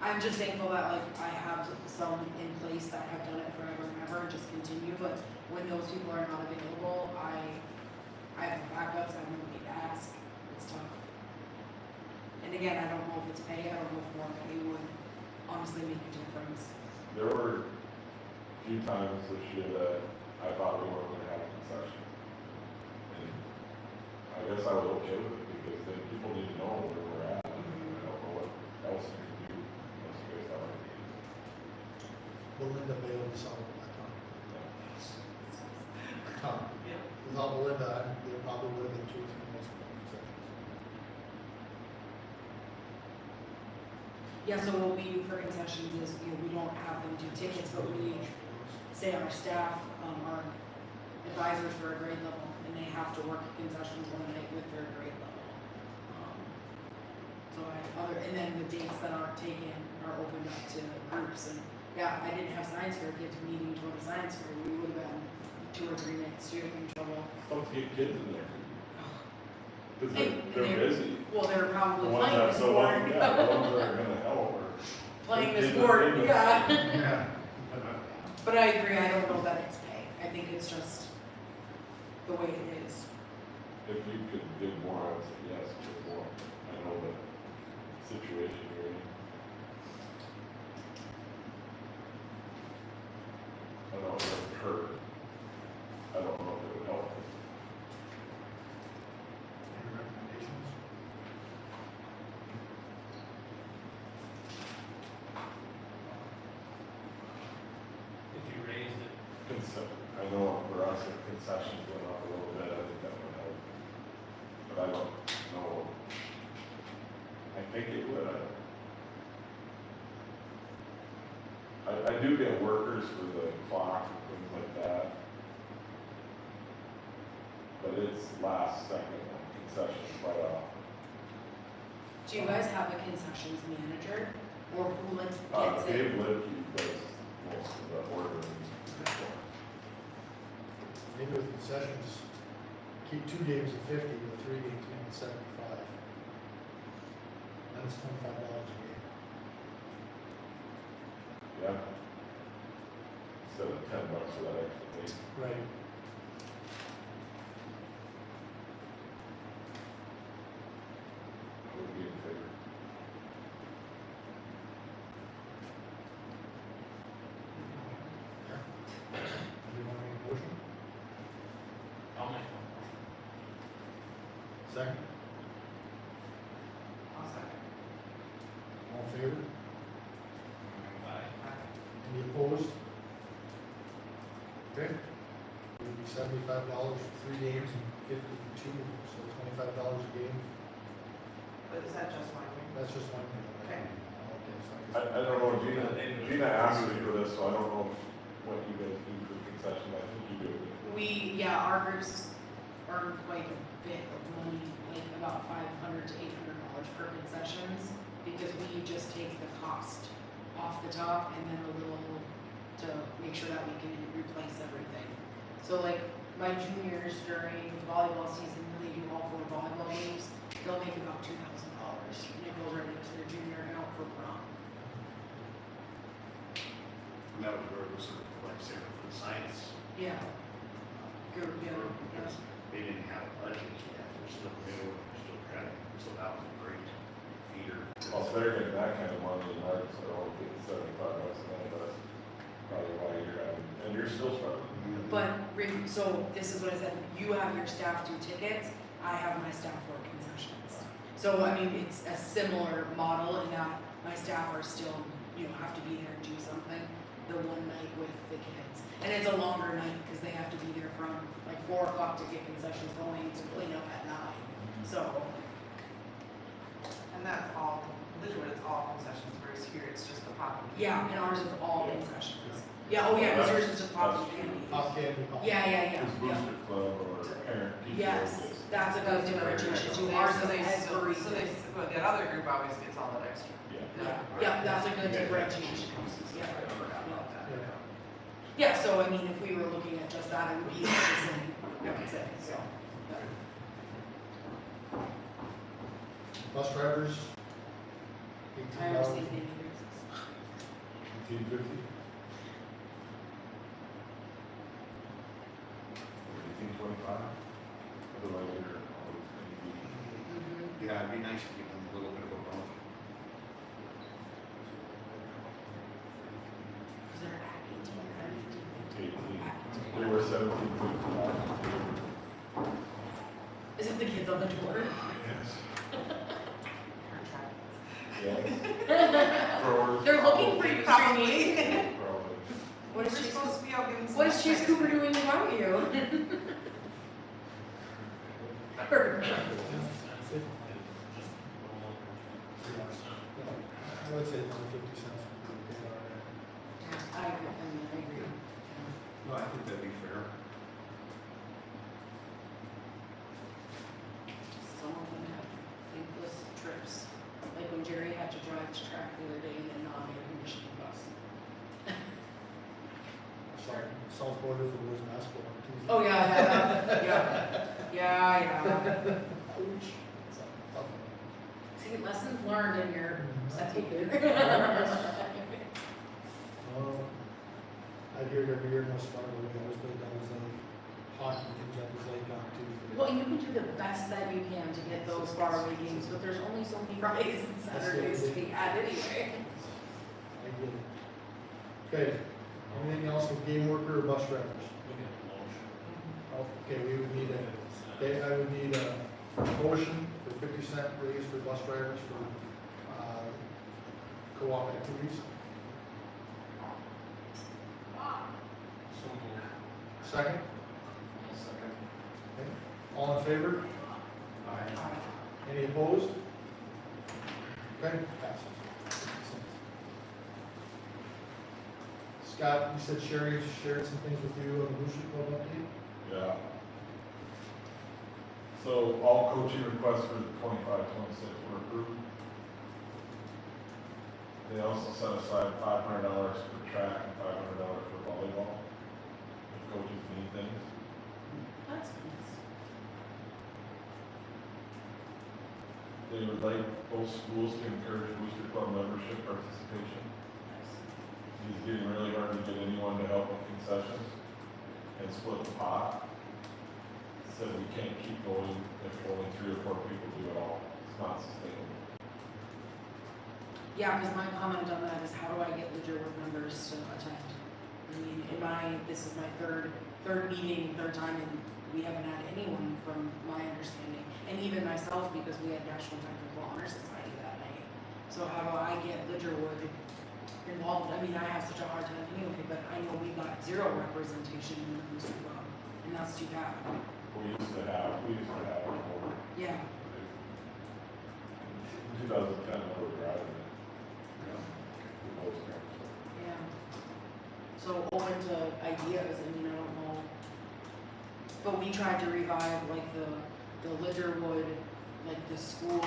I'm just thankful that like I have some in place that have done it forever and ever and just continue, but when those people are not available, I have backups, I have nobody to ask, it's tough. And again, I don't know if it's pay, I don't know if more pay would honestly make a difference. There were a few times this year that I thought we weren't gonna have concessions. And I guess I was okay with it because then people need to know where we're at. I don't know what else we can do unless you guys have ideas. Belinda bailed us out that time. Without Belinda, there probably would have been 2 or 3 more concessions. Yeah, so what we do for concessions is, we don't have them do tickets, but we say our staff, are advisors for a grade level, and they have to work concessions one night with their grade level. And then the dates that aren't taken are opened up to groups, and yeah, if I didn't have science fair kids needing to go to science fair, we would have been 2 or 3 nights too in trouble. Don't get kids in there. Cause And they're they're- busy. Well, they were The probably ones playing that, this the ones, sport. yeah, the ones that are gonna help or. Playing Kids this are sport, famous. yeah. Yeah. But I agree, I don't know that it's pay. I think it's just the way it is. If you could give more, I would say yes, give more. I know the situation you're in. I don't know if it would hurt. I don't know if it would help. Any recommendations? I know for us, if concessions went up a little bit, I think that would help. But I don't know. I think it would. I do get workers for the clock and things like that. But it's last second on concessions quite often. Do you guys have a concessions manager, or who like gets it? Dave Lidke does most of the ordering. Maybe with concessions, keep 2 games at 50, but 3 games maybe 75. Then it's $25 a game. Yeah. Instead of $10 for that extra thing. Right. I would be in favor. Do you want to make a motion? I'll make one. Second? I'll second. All in favor? Aye. Any opposed? Okay. It would be $75 for 3 games and 50 for 2, so $25 a game. But is that just one game? That's just one game. Okay. I don't know, Gina asked me for this, so I don't know what you guys do for concession, I think you do. Our groups earn quite a bit of money, like about $500 to $800 per concessions, because we just take the cost off the top and then a little to make sure that we can replace everything. So like my juniors during volleyball season, when they do all 4 volleyball games, they'll make about $2,000, and it goes right into their junior account for prom. And that was where it was, like, say, for the science. Yeah. Group, yeah, Because they didn't have a budget yet, they're still new, they're still credit, so that was a great feeder. Well, if they're getting that kind of money in ours, so I'll get $75 a night, that's probably why you're having, and you're still struggling. But, so this is what I said, you have your staff do tickets, I have my staff work concessions. So, I mean, it's a similar model in that my staff are still, have to be there and do something the one night with the kids. And it's a longer night because they have to be there from like 4 o'clock to get concessions going to clean up at 9. So, And that's all, literally it's all concessions, whereas here it's just the pop. yeah, and ours is all concessions. Yeah, oh yeah, because yours is just pop and candy. Pop candy, pop. Yeah. It's Booster Club or parent PTO. Yes, that's a good differentiation too. Ours is everything. But that other group always gets all that extra. Yeah, that's a good differentiation. Yeah. I forgot about that. Yeah. Yeah, so I mean, if we were looking at just that, it would be the same, I would say, so. Bus drivers? I $18. always think they increases. 1850? 1825? Otherwise, you're always going to be. Yeah, it'd be nice to give them a little bit of a bump. Because they're at 18, 18. We were 1750. Is it the kids on the door? Yes. Yes. Growers, They're looking for you, Probably. Srini. Probably. What is We're Chase, supposed to be out giving some. what is Chase Cooper doing without you? I would say another 50 cents would be all right. I agree. No, I think that'd be fair. Some of them have thankless trips, like when Jerry had to drive to track the other day in a non-air conditioned bus. South Border for boys basketball on Tuesday. Oh, yeah. Ouch. It's a tough one. See, lessons learned in your second year. I hear it every year in West Fargo, we always play Devil's Lake, hockey comes up as late on Tuesday. Well, you can do the best that you can to get those faraway games, but there's only so many Fridays and Saturdays to be had anyway. I get it. Okay, anything else with game worker or bus drivers? Okay, we would need I would need a motion for 50-cent raise for bus drivers for, co-op activities. So moved. Second? Second. Okay. All in favor? Any opposed? Okay, passes. Scott, you said Sherry shared some things with you on the Booster Club update? Yeah. So all coaching requests for 25-26 were approved. They also set aside $500 for track and $500 for volleyball, if coaches need things. That's nice. They would like both schools to encourage Booster Club membership participation. It's getting really hard to get anyone to help with concessions and split the pot. So we can't keep going if only 3 or 4 people do it all. It's not sustainable. Yeah, because my comment on that is how do I get Lidgerwood members to attend? I mean, this is my third meeting, third time, and we haven't had anyone from my understanding. And even myself, because we had National Technical Honor Society that night. So how do I get Lidgerwood involved? I mean, I have such a hard time anyway, but I know we've got 0 representation in the Booster Club, and that's too bad. We used to have more. Yeah. In 2010, I was driving it. Yeah. So open to ideas, I mean, I don't know. But we tried to revive like the Lidgerwood, like the school,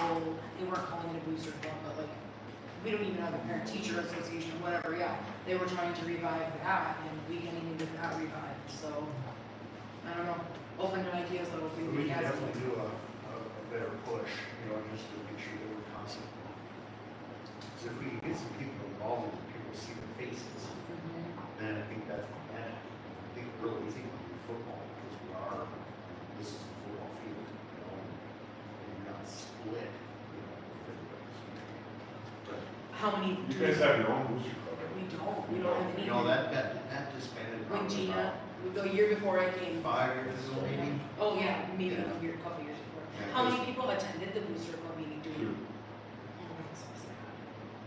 they weren't calling it a booster club, but like, we don't even have a parent teacher association, whatever, yeah. They were trying to revive that and we can't even get that revived, so, I don't know. Open to ideas though, if we We can can get definitely do a better push, just to make sure that we're constant. So if we can get some people involved, and people see the faces, Mhm. then I think that's, I think real easy to do football, because this is the football field, and you're not split, with everybody's. But, How many You do guys have your own booster club, right? we don't have any. that disbanded. When probably Gina, the year before I came. about 5 years ago, maybe. Oh, yeah, maybe Yeah. a couple years before. Yeah, How many because- people attended the booster club meeting? Do we? 2. Oh, that's so sad.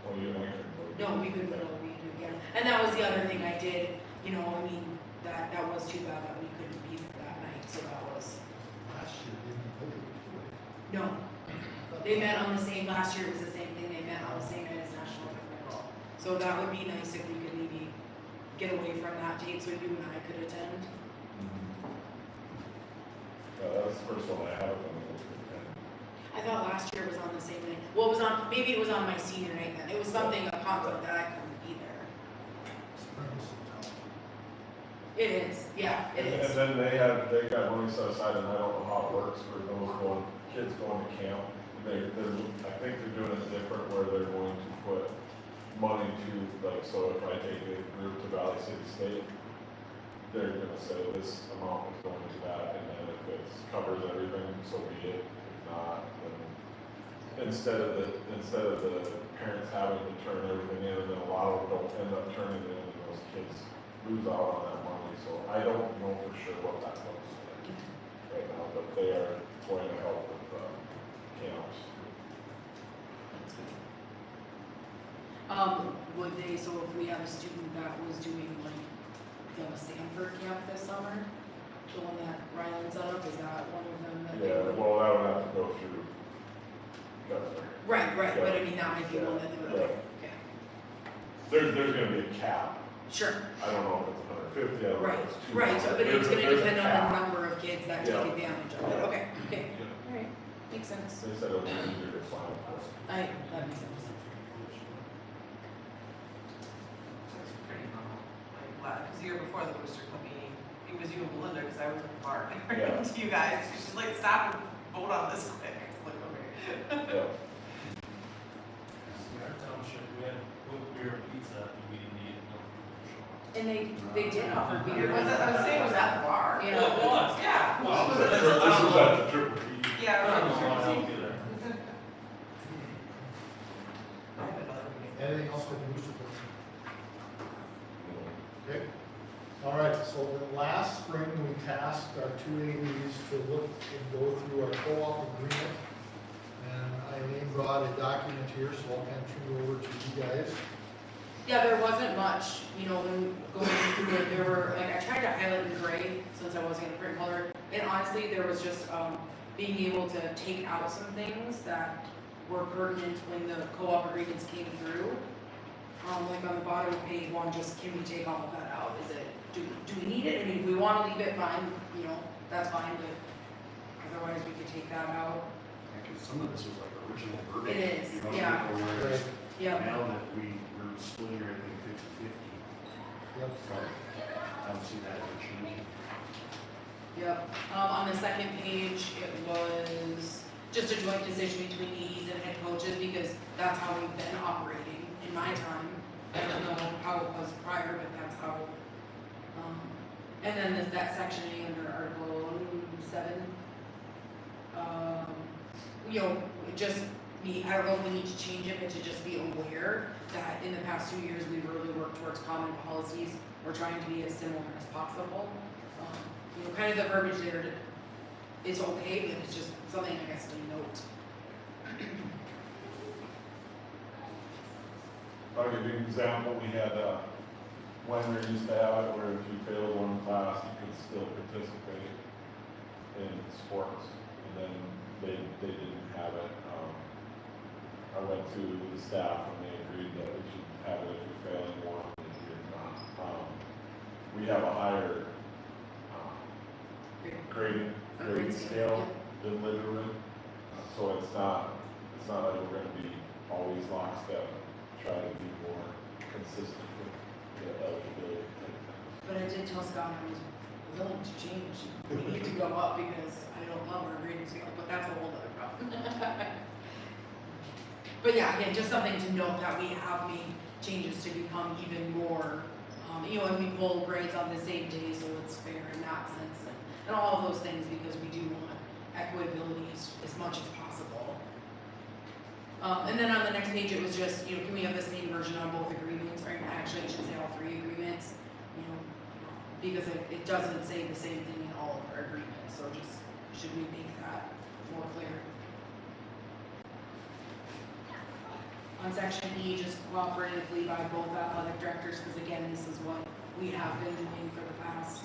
Oh, you and I can go. No, we couldn't go, we did again. And that was the other thing I did, I mean, that was too bad that we couldn't be there that night, so that was, Last year, didn't they? no. They met on the same, last year was the same thing, they met on the same night as National Technical. So that would be nice if we could maybe get away from that date so you and I could attend. That was the first one I had when I was 10. I thought last year was on the same night. Well, maybe it was on my senior night then. It was something, a conflict that I couldn't be there. Spring is so tough. It is, yeah, it And is. then they got money set aside, and I don't know how it works for those kids going to camp. I think they're doing it different, where they're going to put money to, like, so if I take a group to Valley City State, they're gonna say this amount is going to that, and then if it covers everything, so be it. If not, then instead of the parents having to turn everything in, and then a lot of them don't end up turning it in, and those kids lose out on that money. So I don't know for sure what that looks like right now, but they are going to help with camps. That's good. Would they, so if we had a student that was doing like the Sanford camp this summer, the one that Ryland set up, is that one of them that they Yeah, would? well, that would have to go through Guthrie. Right, but I mean, that might be one that they would, Yeah. okay, There's gonna be a cap. sure. I don't know if it's 150, I don't know Right, if it's 200. right, so, but it's gonna There's a depend on cap. the number of kids that take Yeah. advantage of it, okay, Yeah. alright, makes sense. They said it would be easier to find. That makes sense. So it's pretty normal, because the year before the booster club meeting, it was you and Melinda, because I was in the bar, Yeah. to you guys, she's like, stop and vote on this quick, it's like, okay. Yeah. In our township, we had beer and pizza at the meeting, And they did offer beer. Was it, I was saying, was that the bar? Yeah. Well, it was. Yeah. Well, Was This it- is at the Triple P. Yeah. I don't know it why I was- don't get it. I have another meeting. Anything else with the Booster Club? Okay. All right, so last spring, we tasked our two ADs to look and go through our co-op agreement. And I brought a document here, so I'll kind of turn it over to you guys. Yeah, there wasn't much, you know, when going through it, there were, like, I tried to highlight in gray since I wasn't gonna print color. And honestly, there was just, being able to take out some things that were pertinent when the co-op agreements came through. Like on the bottom of page 1, just can we take all of that out? Is it, do we need it? I mean, if we wanna leave it, fine, you know, that's fine, but otherwise we could take that out. Yeah, 'cause some of this was like original verbiage. It is, you know, yeah. whereas Yeah. Now that we're splitting everything 50/50, Yep. so I don't see that ever changing. Yep, on the second page, it was just a joint decision between ADs and head coaches, because that's how we've been operating in my time. I don't know how it was prior, but that's how, and then there's that section A under Article 7. You know, just I don't know if we need to change it, but to just be aware that in the past 2 years, we've really worked towards common policies. We're trying to be as similar as possible. You know, kind of the verbiage there is okay, but it's just something I guess to note. I'll give you an example, we had, Wyndmere used to have it where if you failed one class, you could still participate in sports, and then they didn't have it. I went to the staff and they agreed that we should have it if you're failing one and you're not. We have a higher, grading scale than Lidgerwood, so it's not like we're gonna be always lockstep, try to be more consistent with the eligibility type things. But I did tell Scott I was willing to change. We need to go up because I don't love our grading scale, but that's a whole other problem. But yeah, again, just something to note that we have made changes to become even more, you know, and we pull grades on the same day, so it's fair in that sense, and all of those things, because we do want equitability as much as possible. And then on the next page, it was just, you know, can we have the same version on both agreements, or actually I should say all 3 agreements, you know, because it doesn't say the same thing in all of our agreements, so just, should we make that more clear? On section E, just cooperatively by both athletic directors, because again, this is what we have been doing for the past.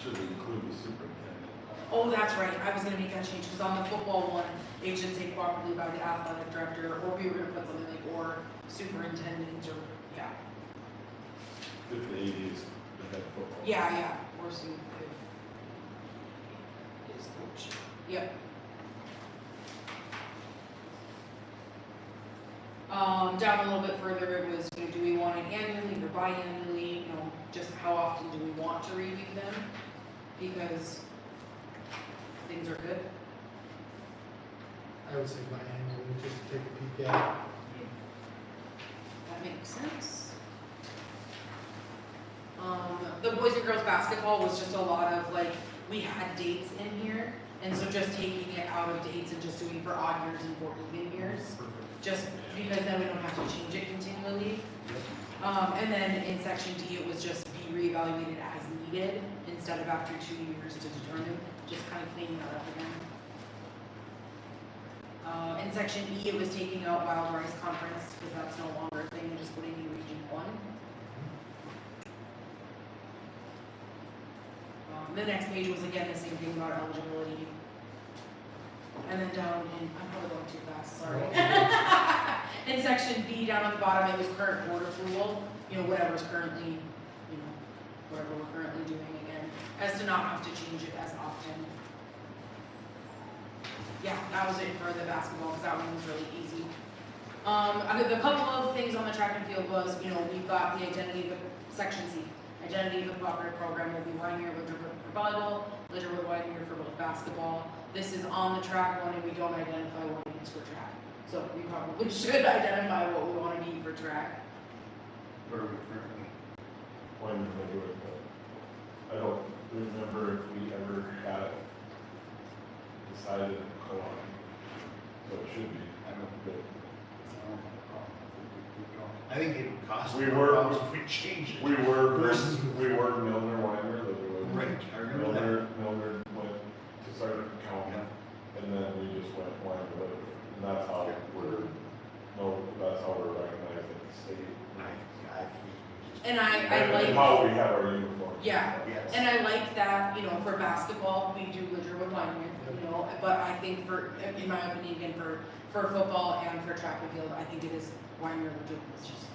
Should include the superintendent. Oh, that's right, I was gonna make that change, because on the football one, it should say cooperatively by the athletic director, or we were gonna put something like, or superintendent, or, yeah. If the AD is the head football. Yeah, or super, if is coach, yep. Down a little bit further, it was, you know, do we want it annually or biannually, you know, just how often do we want to review them? Because things are good. I would say biannually, just to take a peek at That makes sense. The boys and girls basketball was just a lot of like, we had dates in here, and so just taking it out of dates and just doing for odd years and for even years. Just because then we don't have to change it continually. And then in section D, it was just be reevaluated as needed instead of after 2 years to determine, just kind of cleaning that up again. In section E, it was taking out Wild Rice Conference, because that's no longer a thing, and just putting in Region 1. The next page was again the same thing about eligibility. And then down in, I'm probably going too fast, sorry. In section B, down at the bottom, it was current board approval, you know, whatever's currently, you know, whatever we're currently doing again, as to not have to change it as often. Yeah, that was it for the basketball, because that one was really easy. The couple of things on the track and field was, you know, we've got the identity of section C. Identity of the cooperative program will be Wyndmere, Lidgerwood for volleyball, Lidgerwood, Wyndmere for both basketball. This is on the track one, and we don't identify what it is for track. So we probably should identify what we want to need for track. What are we currently? When did they do it, but I don't remember if we ever had it decided in co-op, so it should be. I don't have a problem. I think it would cost We more were- problems if we changed it. We were Versus- Milner, Wyndmere, Lidgerwood. Right, I remember that. Milner went to Sargent County, and then we just went Wyndmere, Lidgerwood. And that's how we're recognized at the state. I And I And like, how we have our uniforms. yeah, Yes. and I like that, you know, for basketball, we do Lidgerwood Wyndmere, you know, but I think for, in my opinion, again, for football and for track and field, I think it is Wyndmere-Lidgerwood, it's just,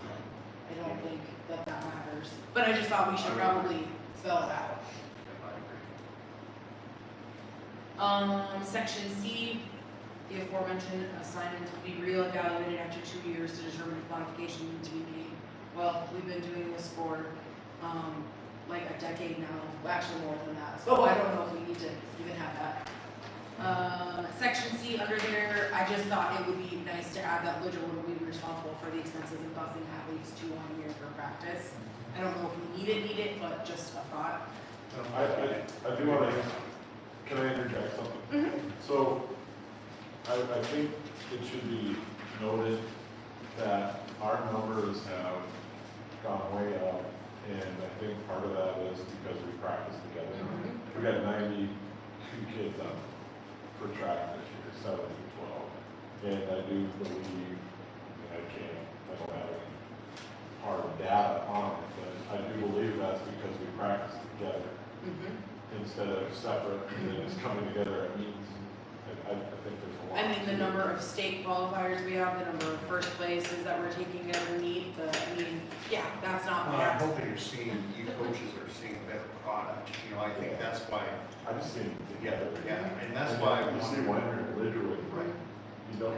I don't think that matters. But I just thought we should probably spell it out. Section C, the aforementioned assignments will be reevaluated after 2 years to determine if modification needs to be made. Well, we've been doing this for, like a decade now, well, actually more than that, so I don't know if we need to even have that. Section C under there, I just thought it would be nice to add that Lidgerwood will be responsible for the expenses of busing athletes to Wyndmere for practice. I don't know if we need it, but just a thought. I do want to, can I interject something? Mm-hmm. So, I think it should be noted that our numbers have gone way up, and I think part of that is because we practice together. Mhm. We got 92 kids on for track this year, 7 to 12. And I do believe, and I don't have any hard data on it, but I do believe that's because we practice together instead of separate, and then it's coming together at meetings. I think there's a lot. I mean, the number of state qualifiers we have, the number of first places that we're taking underneath, yeah, that's not Well, I'm bad. hoping you're seeing, you coaches are seeing a better product, you know, I think that's why, I just see them yeah, together. yeah, and that's why I You see wanted. Wyndmere and Lidgerwood, Right. you know,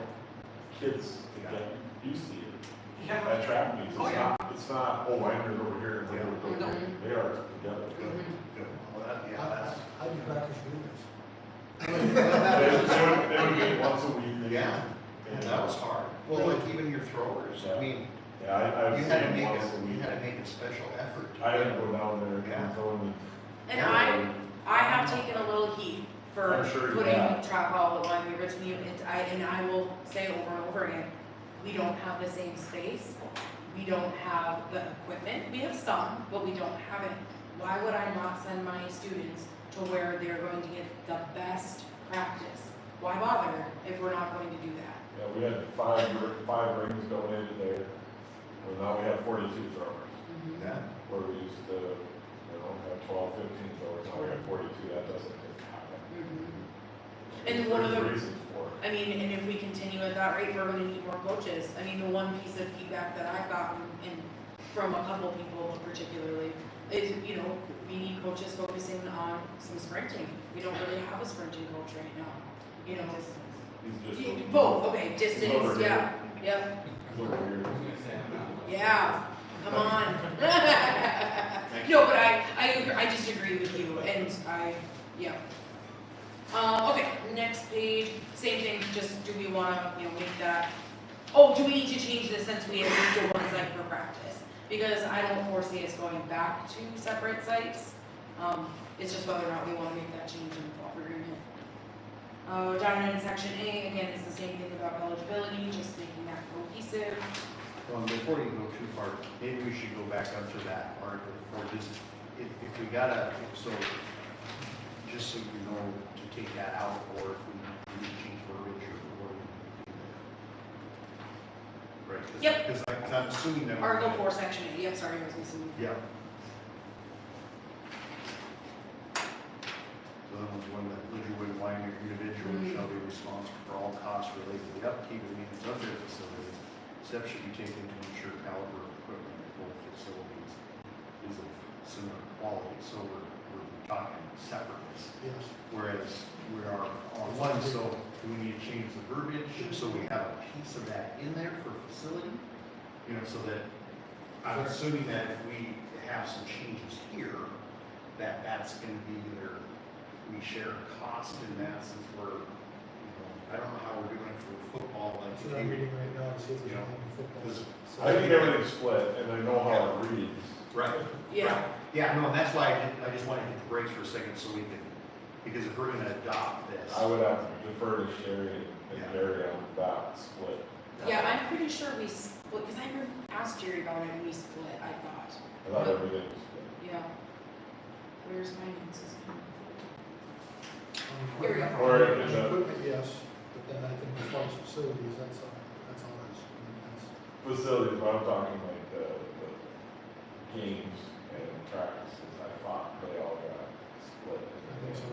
kids together, you see it. Yeah. At track meets, Oh, yeah. it's not, oh, Wyndmere's over here and Lidgerwood's over there. Mhm. They are together. Good, good, well, that, yeah, that's. How do you practice rumors? They would meet once a week. Yeah, and that was hard. Well, like even your throwers, I mean, Yeah, I've you seen had to them make once a a, you week. had to make a special effort. to I had get to go down there Yeah. and throw them. And I have taken a little heat for I'm sure you putting have. track ball at Wyndmere between you, and I will say over and over again, we don't have the same space, we don't have the equipment, we have some, but we don't have it. Why would I not send my students to where they're going to get the best practice? Why bother if we're not going to do that? Yeah, we had five rings donated there. Well, now we have 42 throwers. Yeah, Where we used to, have 12, 15 throwers, now we have 42, that doesn't happen. And one of the- There's reasons for it. I mean, and if we continue at that rate, we're gonna need more coaches. I mean, the one piece of feedback that I've gotten, and from a couple people particularly, is, you know, we need coaches focusing on some sprinting. We don't really have a sprinting coach right now, you know. He's just. Both, okay, He's distance, over yeah, here. yep, He's over here. yeah, come on. No, but I agree, I just agree with you, and yeah. Okay, next page, same thing, just do we wanna, make that, oh, do we need to change this since we have moved to one site for practice? Because I don't foresee us going back to separate sites, it's just whether or not we wanna make that change in the co-op agreement. Down in section A, again, it's the same thing about eligibility, just making that cohesive. well, before you go too far, maybe we should go back up to that article for just, if we gotta, so, just so you know, to take that out, or if we need to change verbiage or what we do there. Right? Yep. Because I'm assuming that. we're Article gonna- 4, section A, yep, sorry, I was missing. Yeah. The other one's one that Lidgerwood and Wyndmere individuals Mhm. shall be responsible for all costs related to the upkeep and maintenance of their facilities. Steps should be taken to ensure caliber of equipment at both facilities is of similar quality. So we're talking separateness. Yes. Whereas we are on one, so do we need to change the verbiage so we have a piece of that in there for facility? You know, so that, I'm assuming that if we have some changes here, that's gonna be either we share a cost in that since we're, I don't know how we're doing it for football, like. So I'm reading right now to see if there's Yeah. any football. Because- So- I think everything's split, and I know how it reads. Right. Yeah, Yeah, no, and that's why I just wanted to hit the brakes for a second so we can, because if we're gonna adopt this. I would have to defer to Sherry and Yeah. Gary on that split. yeah, I'm pretty sure we split, because I remember asked Jerry about it and we split, I thought. I thought everything was split. Yeah. Where's finances? On Here we go. equipment- Or on is that- Equipment, yes, but then I think as far as facilities, that's all that's, Facilities, but I'm talking like the games and practices, I thought they all got split. I think so.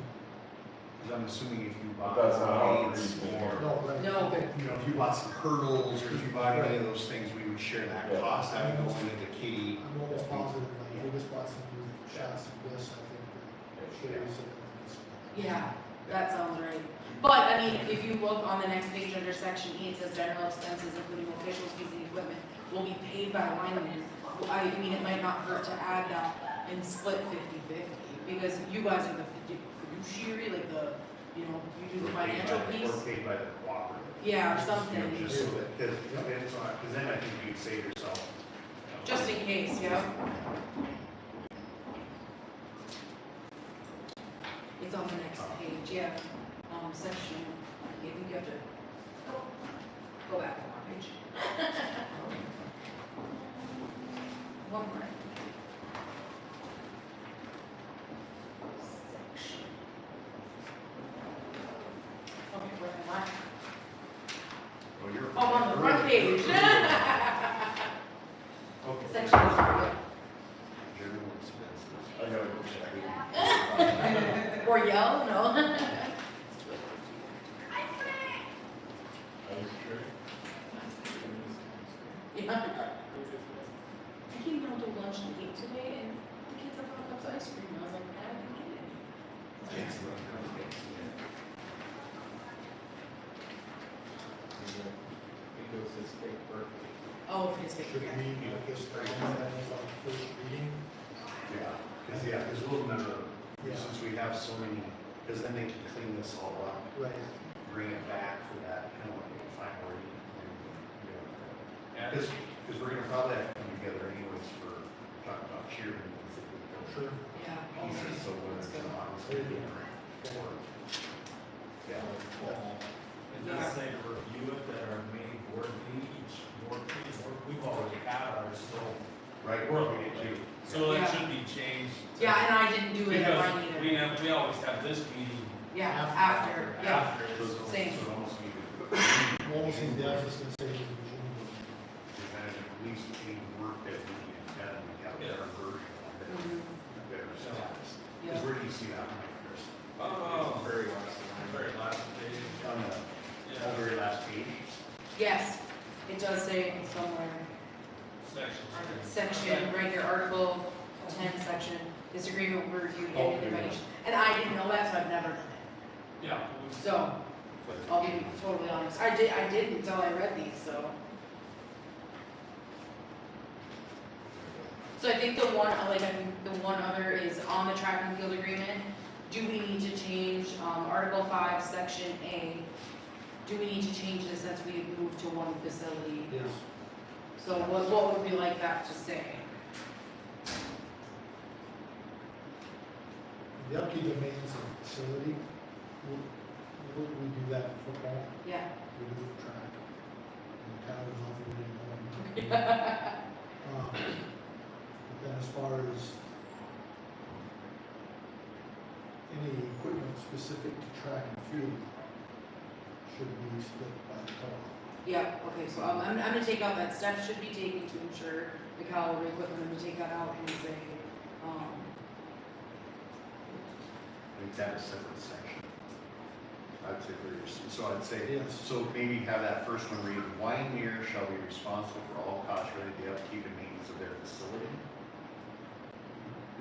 Because I'm assuming if you bought That's not how it weights reads. or, No, right. No. you know, if you bought some hurdles or if you bought any of those things, we would share that Yeah. cost. That would go into the kitty. I'm almost positive, like, we just bought some new shots of this, I think, that shows it. Yeah, that sounds right. But, I mean, if you look on the next page under section E, it says general expenses, including officials, fees, and equipment, will be paid by linemen. Well, I mean, it might not hurt to add that and split 50-50, because you guys are the fiduciary, like the, you know, you do the financial piece. Or paid by the cooperative. Yeah, or You know, something, just so that, because then I think you'd save yourself. just in case, yeah. It's on the next page, yeah, section, I think you have to go back one page. One more. Section. Okay, where am I? Well, you're. Oh, on the front page. Okay. Section, yeah. General expenses. I gotta go check. Or yell, no? Are you sure? Yeah. I came down to lunch and ate today, and the kids are brought up ice cream, I was like, I didn't get it. It's the- Oh, for his Should favorite. we make this the one that is on first reading? Yeah, because we'll need to, Yeah. since we have so many, because then they can clean this all up, Right. bring it back for that, kind of like a final reading. Yeah. Because we're gonna probably have to come together anyways for talking about cheering. Sure. Yeah. Pieces, so whether it's an honestly or, yeah. And just say to review it at our main board meeting, each board meeting, we've already had ours, so Right, We're we get to. So it Yeah. should be changed. to- Yeah, and I didn't do it at Because mine we either. have, we always have this meeting Yeah, after, yeah. after, so. Same. So it almost need to, Almost seems the opposite to say is the kind of at least any work that we can have, we have better version of it, Mhm. better status. Yeah. Because where do you see that, Mike, Chris? Oh, very last line. very last page. On the Yeah, very last page? Yes, it does say somewhere, section, right here, article 10, section, this agreement will review Oh, any yeah. information. And I didn't know that, so I've never done it. Yeah. So, I'll be totally honest, I didn't until I read these, so. So I think the one, I think the one other is on the track and field agreement. Do we need to change, Article 5, Section A? Do we need to change this since we moved to one facility? Yes. So what would we like that to say? The upkeep and maintenance of the facility, we do that for football, Yeah. we do it for track. And the town is not really involved. But then as far as any equipment specific to track and field should be split by the co-op. Yeah, okay, so I'm gonna take out that steps should be taken to ensure the caliber equipment, I'm gonna take that out and say, Make that a separate section. I'd say so I'd say, Yes. so maybe have that first one read, Wyndmere shall be responsible for all costs related to the upkeep and maintenance of their facility.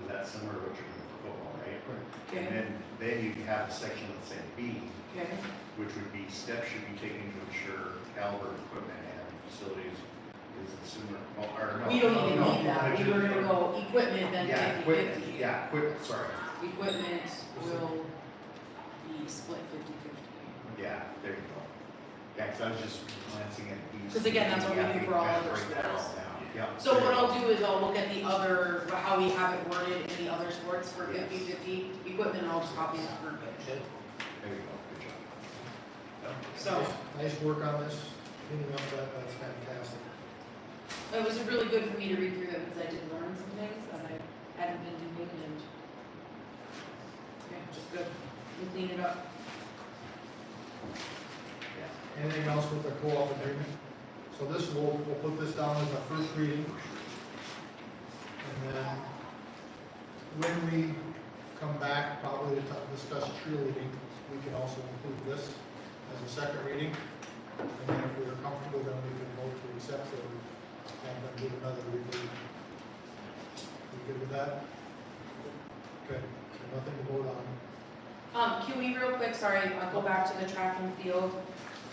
Is that similar to what you're doing for football, right? okay, And then you have a section that said B, okay, which would be steps should be taken to ensure caliber equipment and facilities is similar, well, or no. we don't even no, need that, we were gonna go equipment then Yeah, 50/50. equipment, yeah, equipment, sorry, Equipment will be split 50/50. yeah, there you go. Yeah, cause I was just glancing at these. 'Cause again, that's what we do for all Yeah, other break that all sports. down. Yeah. So what I'll do is I'll look at the other, how we have it worded in the other sports for Yes. 50/50 equipment, and I'll just copy that verbiage. There you go, good job. So, Nice work on this, cleaning up that's fantastic. it was really good for me to read through them, because I did learn some things that I hadn't been doing, and yeah, just good, we clean it up. Anything else with the co-op agreement? So this, we'll put this down as our first reading. And then when we come back, probably to discuss cheerleading, we can also include this as a second reading. And then if we're comfortable, then we can vote to accept it and then do another review. You good with that? Okay, so nothing to vote on. Can we real quick, sorry, I'll go back to the track and field,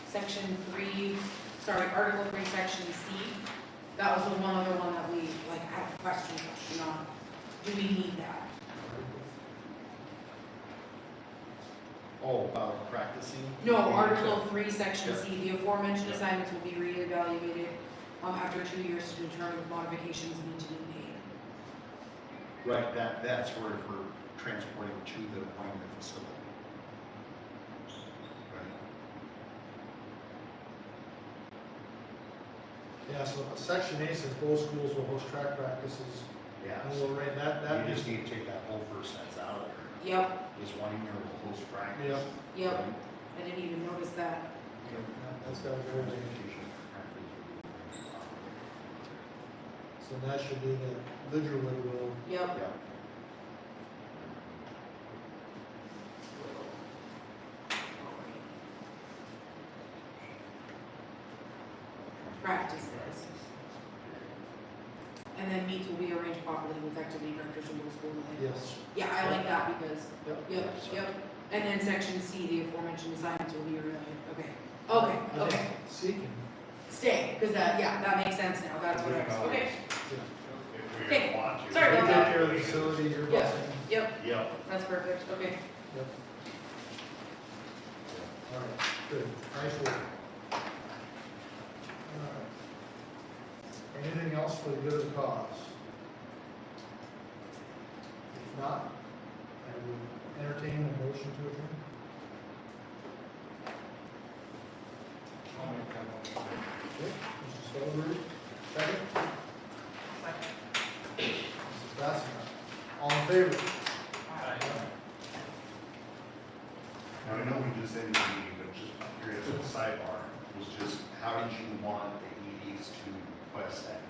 section 3, sorry, article 3, section C. That was the one other one that we, like, had a question on. Do we need that? Oh, about practicing? No, article 3, section C, the aforementioned assignments will be reevaluated, after 2 years to determine if modifications need to be made. Right, that's where we're transporting to the appointment facility. Right. Yeah, so section A says both schools will host track practices. Yeah, And so we'll write that, you just need to take that whole first sentence out of there. Yep, Is 1 year will host practice. Yep. yep, Right? I didn't even notice that. that's gotta go in. So that should be the Lidgerwood will, Yep, Yeah. practices. And then meets will be arranged properly with activity directors in middle school. and- yes. Yeah, I like that because, Yep. yep. And then section C, the aforementioned assignments will be reevaluated. Okay. Seeking, Stay, because that, yeah, that makes sense now, that's what I was, okay. If Okay, we want to. sorry you about take that. care of the facility, you're Yeah. busing. Yep, Yep. that's perfect, okay. Yep. All right, good, nice work. All right. Anything else for the good of the cause? If not, I would entertain a motion to adjourn. I'll make that motion. Okay, Mr. Stolberg, second. Mrs. Bassett, all in favor? Now, I know we just ended the meeting, but just curious, as a sidebar, was just, how did you want the EDs to request that